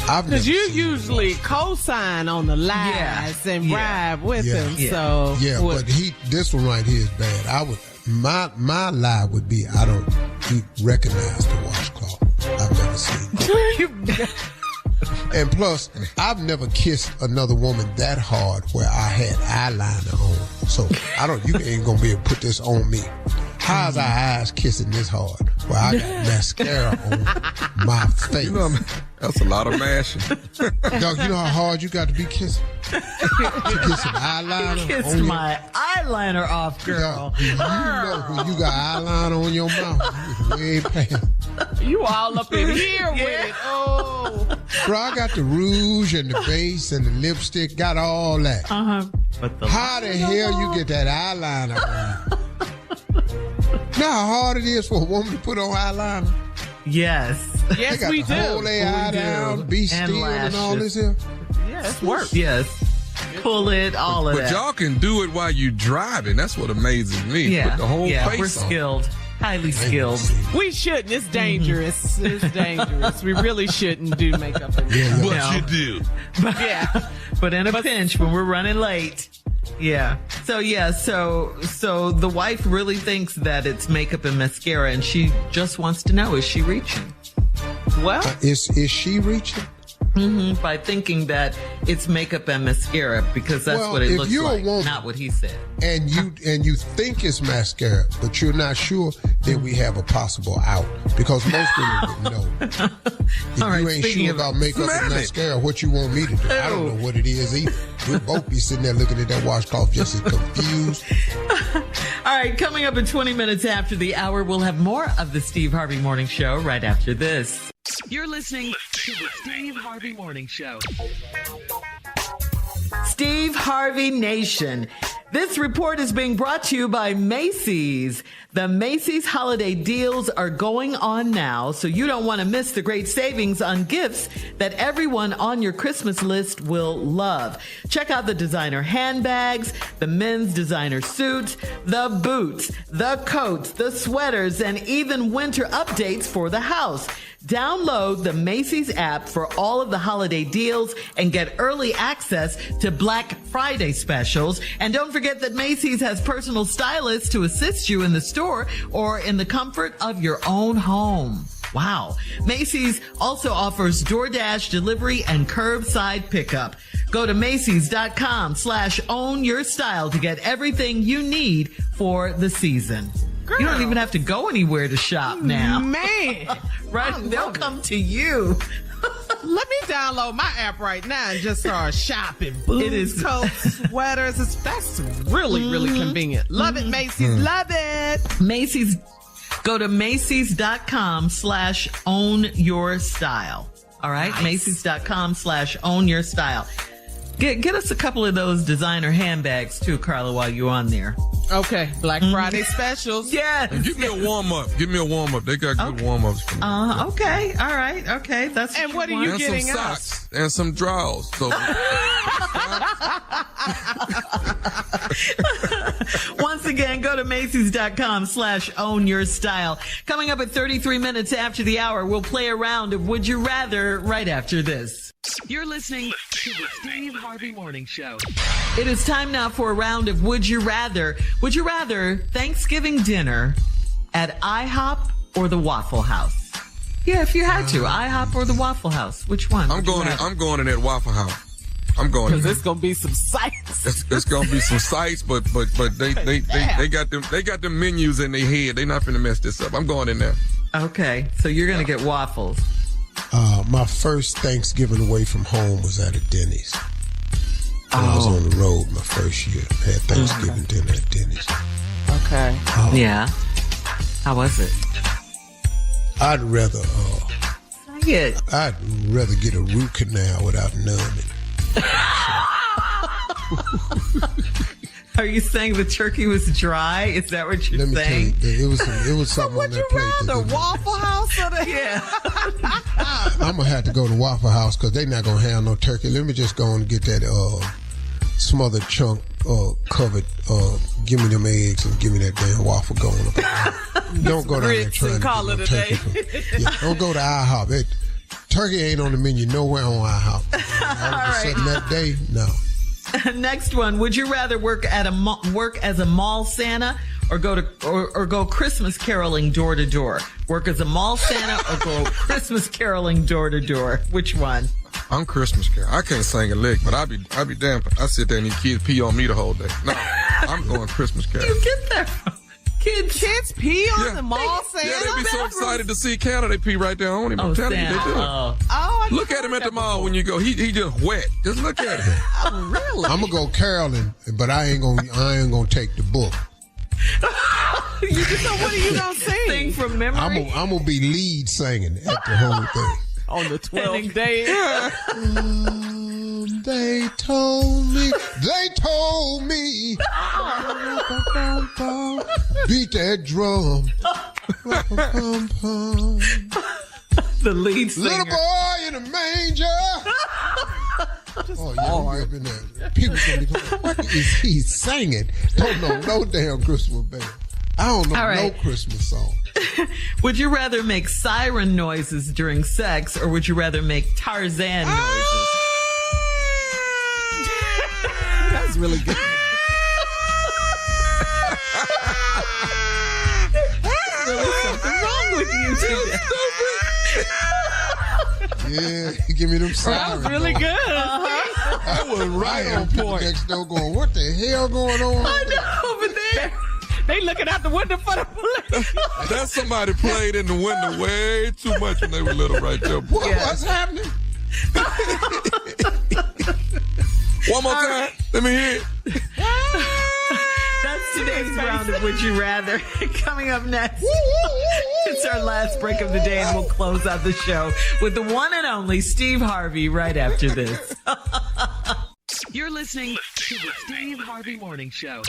Because you usually co-sign on the lies and ride with him. So but this one right here is bad. My lie would be I don't recognize the washcloth. I've never seen it. And plus, I've never kissed another woman that hard where I had eyeliner on. So you ain't gonna be able to put this on me. How's our eyes kissing this hard? Well, I got mascara on my face. You know, that's a lot of mashing. Dog, you know how hard you got to be kissing? To get some eyeliner You kissed on my eyeliner off, girl. You know when you got eyeliner on your mouth, it's way past. You all up in here with it. Oh. Bro, I got the rouge and the base and the lipstick, got all that. But how the hell you get that eyeliner on? Know how hard it is for a woman to put on eyeliner? Yes. Yes, we do. Hold their eye down, be still, and all this here. Yes, work. Yes. Pull it, all of that. But y'all can do it while you driving. That's what amazes me. Yeah. Put the whole face we're on. skilled. Highly skilled. We shouldn't. It's dangerous. It's dangerous. We really shouldn't do makeup. But you do. But in a pinch when we're running late. Yeah. So the wife really thinks that it's makeup and mascara, and she just wants to know, is she reaching? Well, is she reaching? By thinking that it's makeup and mascara, because that's what it looks like, not what he said. And you think it's mascara, but you're not sure, then we have a possible out. Because most women would know. If you ain't sure about makeup and mascara, what you want me to do? I don't know what it is either. We'll both be sitting there looking at that washcloth just as confused. All right, coming up in 20 minutes after the hour, we'll have more of the Steve Harvey Morning Show right after this. You're listening to the Steve Harvey Morning Show. Steve Harvey Nation. This report is being brought to you by Macys. The Macys holiday deals are going on now, so you don't want to miss the great savings on gifts that everyone on your Christmas list will love. Check out the designer handbags, the men's designer suits, the boots, the coats, the sweaters, and even winter updates for the house. Download the Macys app for all of the holiday deals and get early access to Black Friday specials. And don't forget that Macys has personal stylists to assist you in the store or in the comfort of your own home. Wow. Macys also offers DoorDash delivery and curbside pickup. Go to Macys.com/ownyourstyle to get everything you need for the season. Girl. You don't even have to go anywhere to shop now. Man. Right? They'll come to you. Let me download my app right now and just start shopping. Boots, coats, sweaters. That's really, really convenient. Love it, Macys. Love it. Macys. Go to Macys.com/ownyourstyle. All right? Nice. Macys.com/ownyourstyle. Get us a couple of those designer handbags too, Carla, while you're on there. Okay, Black Friday specials. Yes. And give me a warm up. Give me a warm up. They got good warm ups for me. Okay. All right. Okay. That's and what are you and getting some us? Socks and some drawers. So. Once again, go to Macys.com/ownyourstyle. Coming up at 33 minutes after the hour, we'll play a round of Would You Rather right after this. You're listening to the Steve Harvey Morning Show. It is time now for a round of Would You Rather. Would you rather Thanksgiving dinner at IHOP or the Waffle House? Yeah, if you had to, IHOP or the Waffle House, which one? I'm going in that Waffle House. I'm going because it's gonna be some sights. It's gonna be some sights, but they got them menus in their head. They not finna mess this up. I'm going in there. Okay, so you're gonna get waffles. My first Thanksgiving away from home was at a Denny's. I was on the road my first year. I had Thanksgiving dinner at Denny's. Okay. Yeah. How was it? I'd rather get a root canal without numbing. Are you saying the turkey was dry? Is that what you're saying? It was something on that plate. The Waffle House or the I'm gonna have to go to Waffle House because they're not gonna have no turkey. Let me just go and get that smothered chunk covered. Give me them eggs and give me that damn waffle going. Don't go down there trying to call it a day. Don't go to IHOP. Turkey ain't on the menu nowhere on IHOP. All of a sudden that day, no. Next one. Would you rather work as a mall Santa or go Christmas caroling door to door? Work as a mall Santa or go Christmas caroling door to door? Which one? I'm Christmas carol. I can't sing a lick, but I'd be damned. I sit there and these kids pee on me the whole day. No, I'm going Christmas carol. You get there. Kids pee on the mall Santa? Yeah, they be so excited to see Santa. They pee right there on him. I'm telling you, they do. Look at him at the mall when you go. He just wet. Just look at him. Oh, really? I'm gonna go caroling, but I ain't gonna take the book. So what are you gonna sing? From memory? I'm gonna be lead singing at the whole thing. On the 12th day. They told me. Beat that drum. The lead singer. Little boy in a manger. Oh, yeah, up in there. People gonna be going, what is he singing? Don't know no damn Christmas band. I don't know no Christmas song. Would you rather make siren noises during sex or would you rather make Tarzan noises? That's really good. There's really something wrong with you today. Yeah, give me them sirens. That was really good. That was right on point. Next door going, what the hell going on? I know, over there. They looking out the window for the police. That somebody played in the window way too much when they were little right there. What's happening? One more time. Let me hear it. That's today's round of Would You Rather. Coming up next, it's our last break of the day, and we'll close out the show with the one and only Steve Harvey right after this. You're listening to the Steve Harvey Morning Show.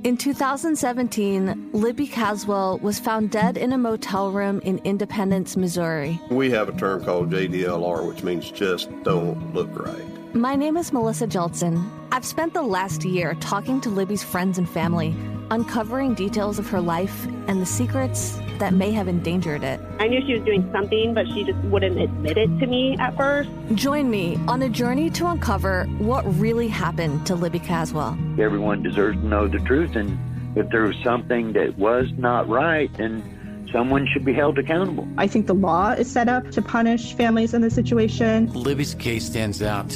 In 2017, Libby Caswell was found dead in a motel room in Independence, Missouri. We have a term called JDLR, which means just don't look right. My name is Melissa Jeltsin. I've spent the last year talking to Libby's friends and family, uncovering details of her life and the secrets that may have endangered it. I knew she was doing something, but she just wouldn't admit it to me at first. Join me on a journey to uncover what really happened to Libby Caswell. Everyone deserves to know the truth, and if there was something that was not right, then someone should be held accountable. I think the law is set up to punish families in this situation. Libby's case stands out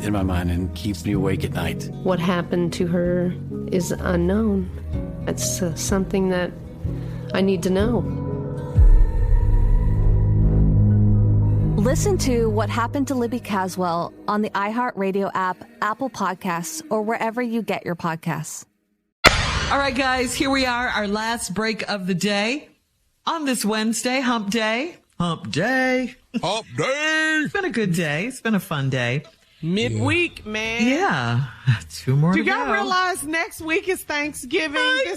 in my mind and keeps me awake at night. What happened to her is unknown. It's something that I need to know. Listen to What Happened to Libby Caswell on the iHeartRadio app, Apple Podcasts, or wherever you get your podcasts. All right, guys, here we are, our last break of the day. On this Wednesday, hump day. Hump day. Hump day. It's been a good day. It's been a fun day. Midweek, man. Yeah. 2 more Do to go. y'all realize next week is Thanksgiving? I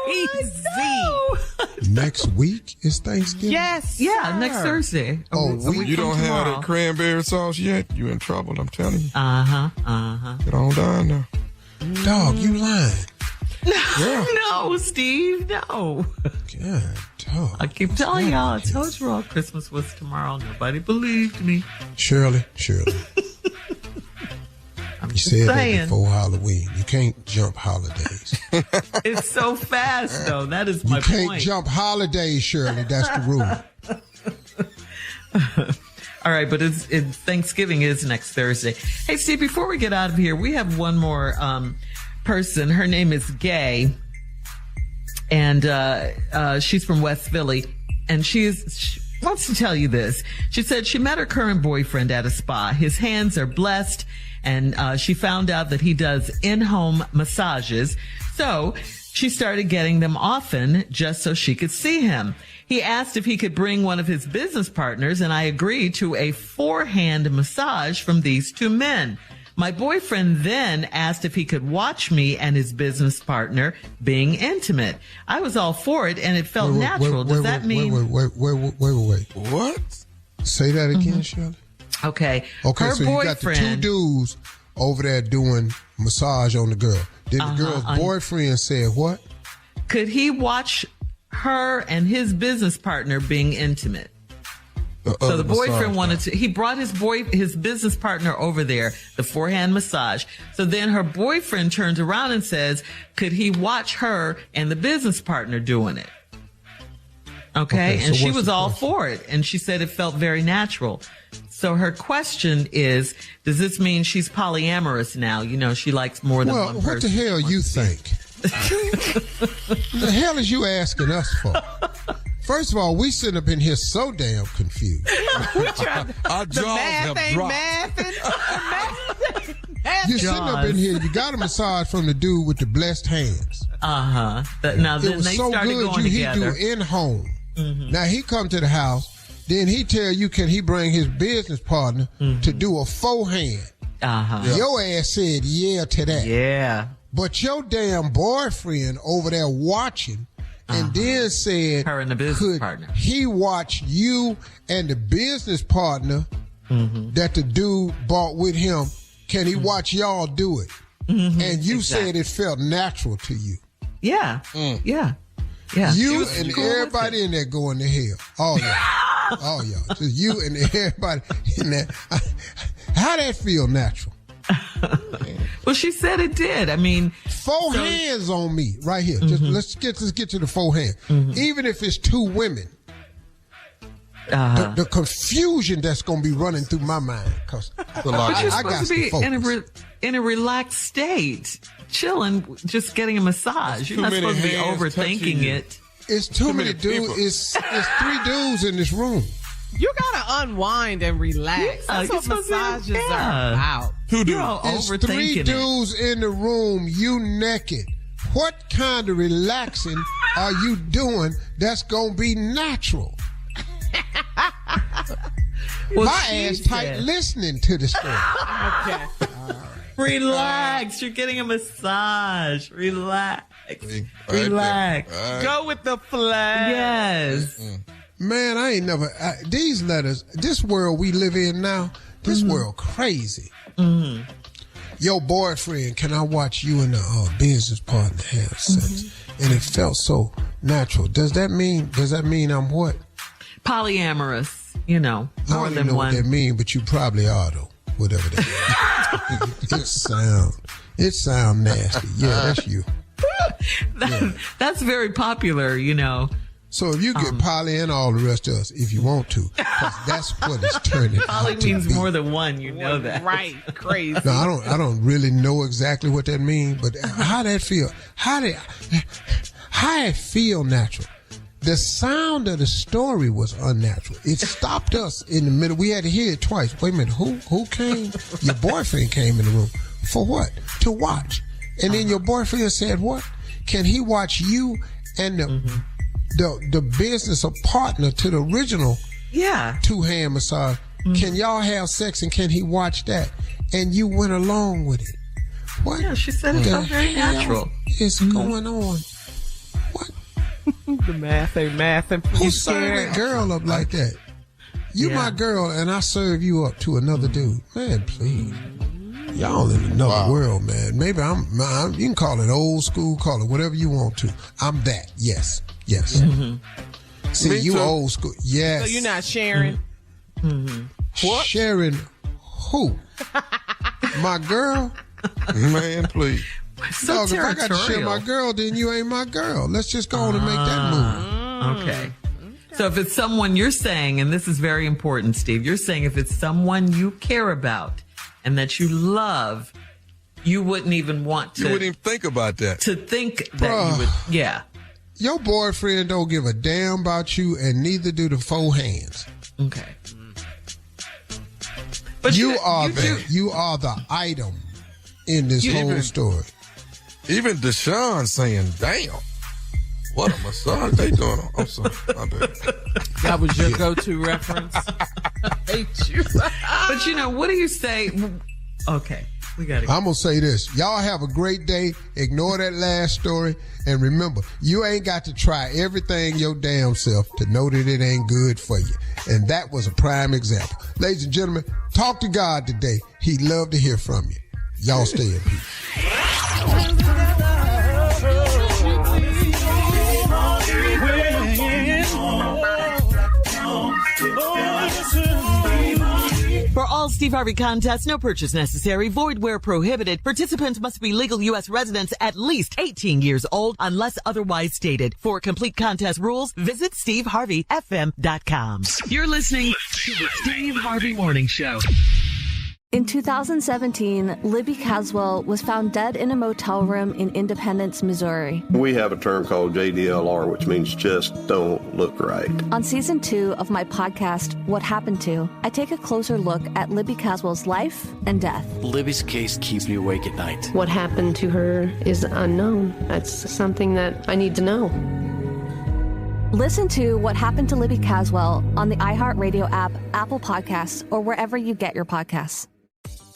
Crazy. Next week is Thanksgiving? Yes. Yeah, next Thursday. You don't have the cranberry sauce yet? You in trouble, I'm telling you. Uh-huh. Get on down now. Dog, you lying. Yeah. No, Steve, no. God, dog. I keep telling y'all, I told you all Christmas was tomorrow. Nobody believed me. Shirley. I'm You just said saying. that before Halloween. You can't jump holidays. It's so fast, though. That is my You can't point. jump holidays, Shirley. That's the rule. All right, but Thanksgiving is next Thursday. Hey, Steve, before we get out of here, we have one more person. Her name is Gay, and she's from West Philly, and she wants to tell you this. She said she met her current boyfriend at a spa. His hands are blessed, and she found out that he does in-home massages. So she started getting them often just so she could see him. He asked if he could bring one of his business partners, and I agreed to a 4-hand massage from these 2 men. My boyfriend then asked if he could watch me and his business partner being intimate. I was all for it, and it felt natural. Does that mean... Wait. What? Say that again, Shirley. Okay. Okay, her so boyfriend, you got the two dudes over there doing massage on the girl. Then the girl's boyfriend said what? Could he watch her and his business partner being intimate? So the boyfriend wanted to, he brought his business partner over there, the forehand massage. So then her boyfriend turns around and says, could he watch her and the business partner doing it? Okay. And she was all for it. And she said it felt very natural. So her question is, does this mean she's polyamorous now? You know, she likes more than one person. Well, what the hell you think? The hell is you asking us for? First of all, we sitting up in here so damn confused. Our jaws have dropped. You're sitting up in here, you got a massage from the dude with the blessed hands. Now then it was they so started good going he together. do in home. Now he come to the house, then he tell you can he bring his business partner to do a forehand. Your ass said yeah to that. Yeah. But your damn boyfriend over there watching and then said her and the business partner. He watched you and the business partner that the dude bought with him. Can he watch y'all do it? And you said it felt natural to you. Yeah. Yeah. You and everybody in there going to hell. All y'all. All y'all. Just you and everybody in there. How that feel natural? Well, she said it did. I mean, four hands on me right here. Just let's get to the four hands. Even if it's two women, the confusion that's going to be running through my mind because I got to focus. In a relaxed state, chilling, just getting a massage. You're not supposed to be overthinking it. It's too many dudes. It's three dudes in this room. You gotta unwind and relax. That's what massages are about. It's three dudes in the room, you naked. What kind of relaxing are you doing that's gonna be natural? My ass tight listening to the story. Okay. Relax. You're getting a massage. Relax. Relax. Right. Go with the flow. Yes. Man, I ain't never. These letters, this world we live in now, this world crazy. Your boyfriend, can I watch you and the business partner have sex? And it felt so natural. Does that mean I'm what? Polyamorous, you know, more than one. I don't know what that means, but you probably are, though. Whatever that It sound nasty. Yeah, that's you. That's very popular, you know. So if you get poly and all the rest of us, if you want to, that's what it's turning poly out to means be. more than one, you know that. Right, crazy. No, I don't really know exactly what that means, but how that feel? How it feel natural? The sound of the story was unnatural. It stopped us in the middle. We had to hear it twice. Wait a minute, who came? Your boyfriend came in the room. For what? To watch. And then your boyfriend said what? Can he watch you and the business or partner to the original two-hand massage? Can y'all have sex and can he watch that? And you went along with it. What? Yeah, she said it felt very natural. What's going on? What? The math ain't math. Who served that girl up like that? You my girl and I serve you up to another dude. Man, please. Y'all in another world, man. Maybe you can call it old school, call it whatever you want to. I'm that. Yes. See, Me you too. old school. Yes. So you're not sharing? What? Sharing who? My girl? Man, please. So if I got to share my girl, then you ain't my girl. Let's just go on and make that move. Okay. So if it's someone you're saying, and this is very important, Steve, you're saying if it's someone you care about and that you love, you wouldn't even want to. You wouldn't even think about that. To think that you would, Your boyfriend don't give a damn about you, and neither do the four hands. Okay. But you are the item in this whole story. Even Deshaun saying, damn, what a massage they doing. I'm sorry. My bad. That was your go-to reference? I hate you. But you know, what do you say? Okay. I'm going to say this. Y'all have a great day. Ignore that last story. And remember, you ain't got to try everything your damn self to know that it ain't good for you. And that was a prime example. Ladies and gentlemen, talk to God today. He'd love to hear from you. Y'all stay in peace. For all Steve Harvey contests, no purchase necessary, void where prohibited. Participants must be legal U.S. residents at least 18 years old unless otherwise stated. For complete contest rules, visit SteveHarveyFM.com. You're listening to the Steve Harvey Morning Show. In 2017, Libby Caswell was found dead in a motel room in Independence, Missouri. We have a term called JDLR, which means just don't look right. On season 2 of my podcast, What Happened To, I take a closer look at Libby Caswell's life and death. Libby's case keeps me awake at night. What happened to her is unknown. That's something that I need to know. Listen to What Happened to Libby Caswell on the iHeartRadio app, Apple Podcasts, or wherever you get your podcasts.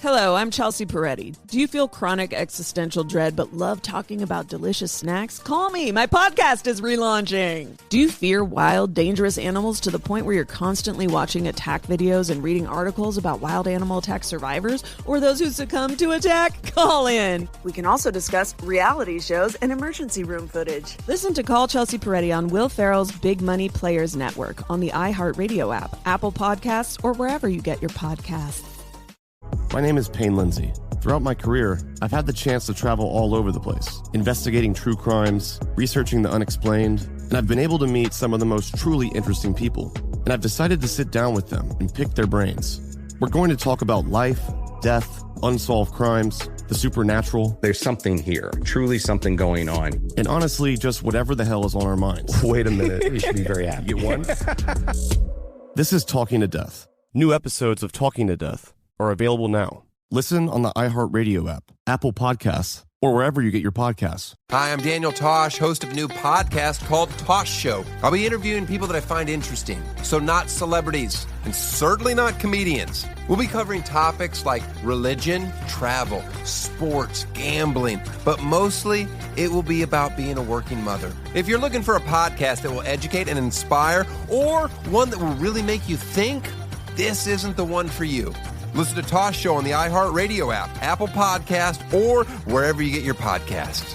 Hello, I'm Chelsea Peretti. Do you feel chronic existential dread but love talking about delicious snacks? Call me. My podcast is relaunching. Do you fear wild, dangerous animals to the point where you're constantly watching attack videos and reading articles about wild animal attack survivors or those who succumb to attack? Call in. We can also discuss reality shows and emergency room footage. Listen to Call Chelsea Peretti on Will Ferrell's Big Money Players Network on the iHeartRadio app, Apple Podcasts, or wherever you get your podcasts. My name is Payne Lindsay. Throughout my career, I've had the chance to travel all over the place, investigating true crimes, researching the unexplained, and I've been able to meet some of the most truly interesting people. And I've decided to sit down with them and pick their brains. We're going to talk about life, death, unsolved crimes, the supernatural. There's something here, truly something going on. And honestly, just whatever the hell is on our minds. Wait a minute, you should be very happy. You won? This is Talking to Death. New episodes of Talking to Death are available now. Listen on the iHeartRadio app, Apple Podcasts, or wherever you get your podcasts. Hi, I'm Daniel Tosh, host of a new podcast called Tosh Show. I'll be interviewing people that I find interesting, so not celebrities, and certainly not comedians. We'll be covering topics like religion, travel, sports, gambling, but mostly it will be about being a working mother. If you're looking for a podcast that will educate and inspire, or one that will really make you think, this isn't the one for you. Listen to Tosh Show on the iHeartRadio app, Apple Podcast, or wherever you get your podcasts.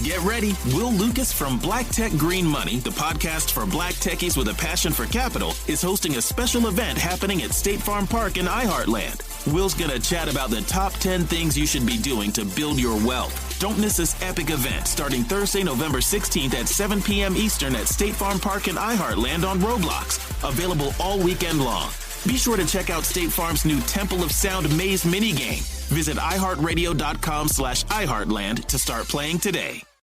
Get ready. Will Lucas from Black Tech Green Money, the podcast for black techies with a passion for capital, is hosting a special event happening at State Farm Park in iHeartland. Will's going to chat about the top 10 things you should be doing to build your wealth. Don't miss this epic event starting Thursday, November 16th at 7 p.m. Eastern at State Farm Park in iHeartland on Roblox. Available all weekend long. Be sure to check out State Farm's new Temple of Sound Maze minigame. Visit iHeartRadio.com/iHeartland to start playing today.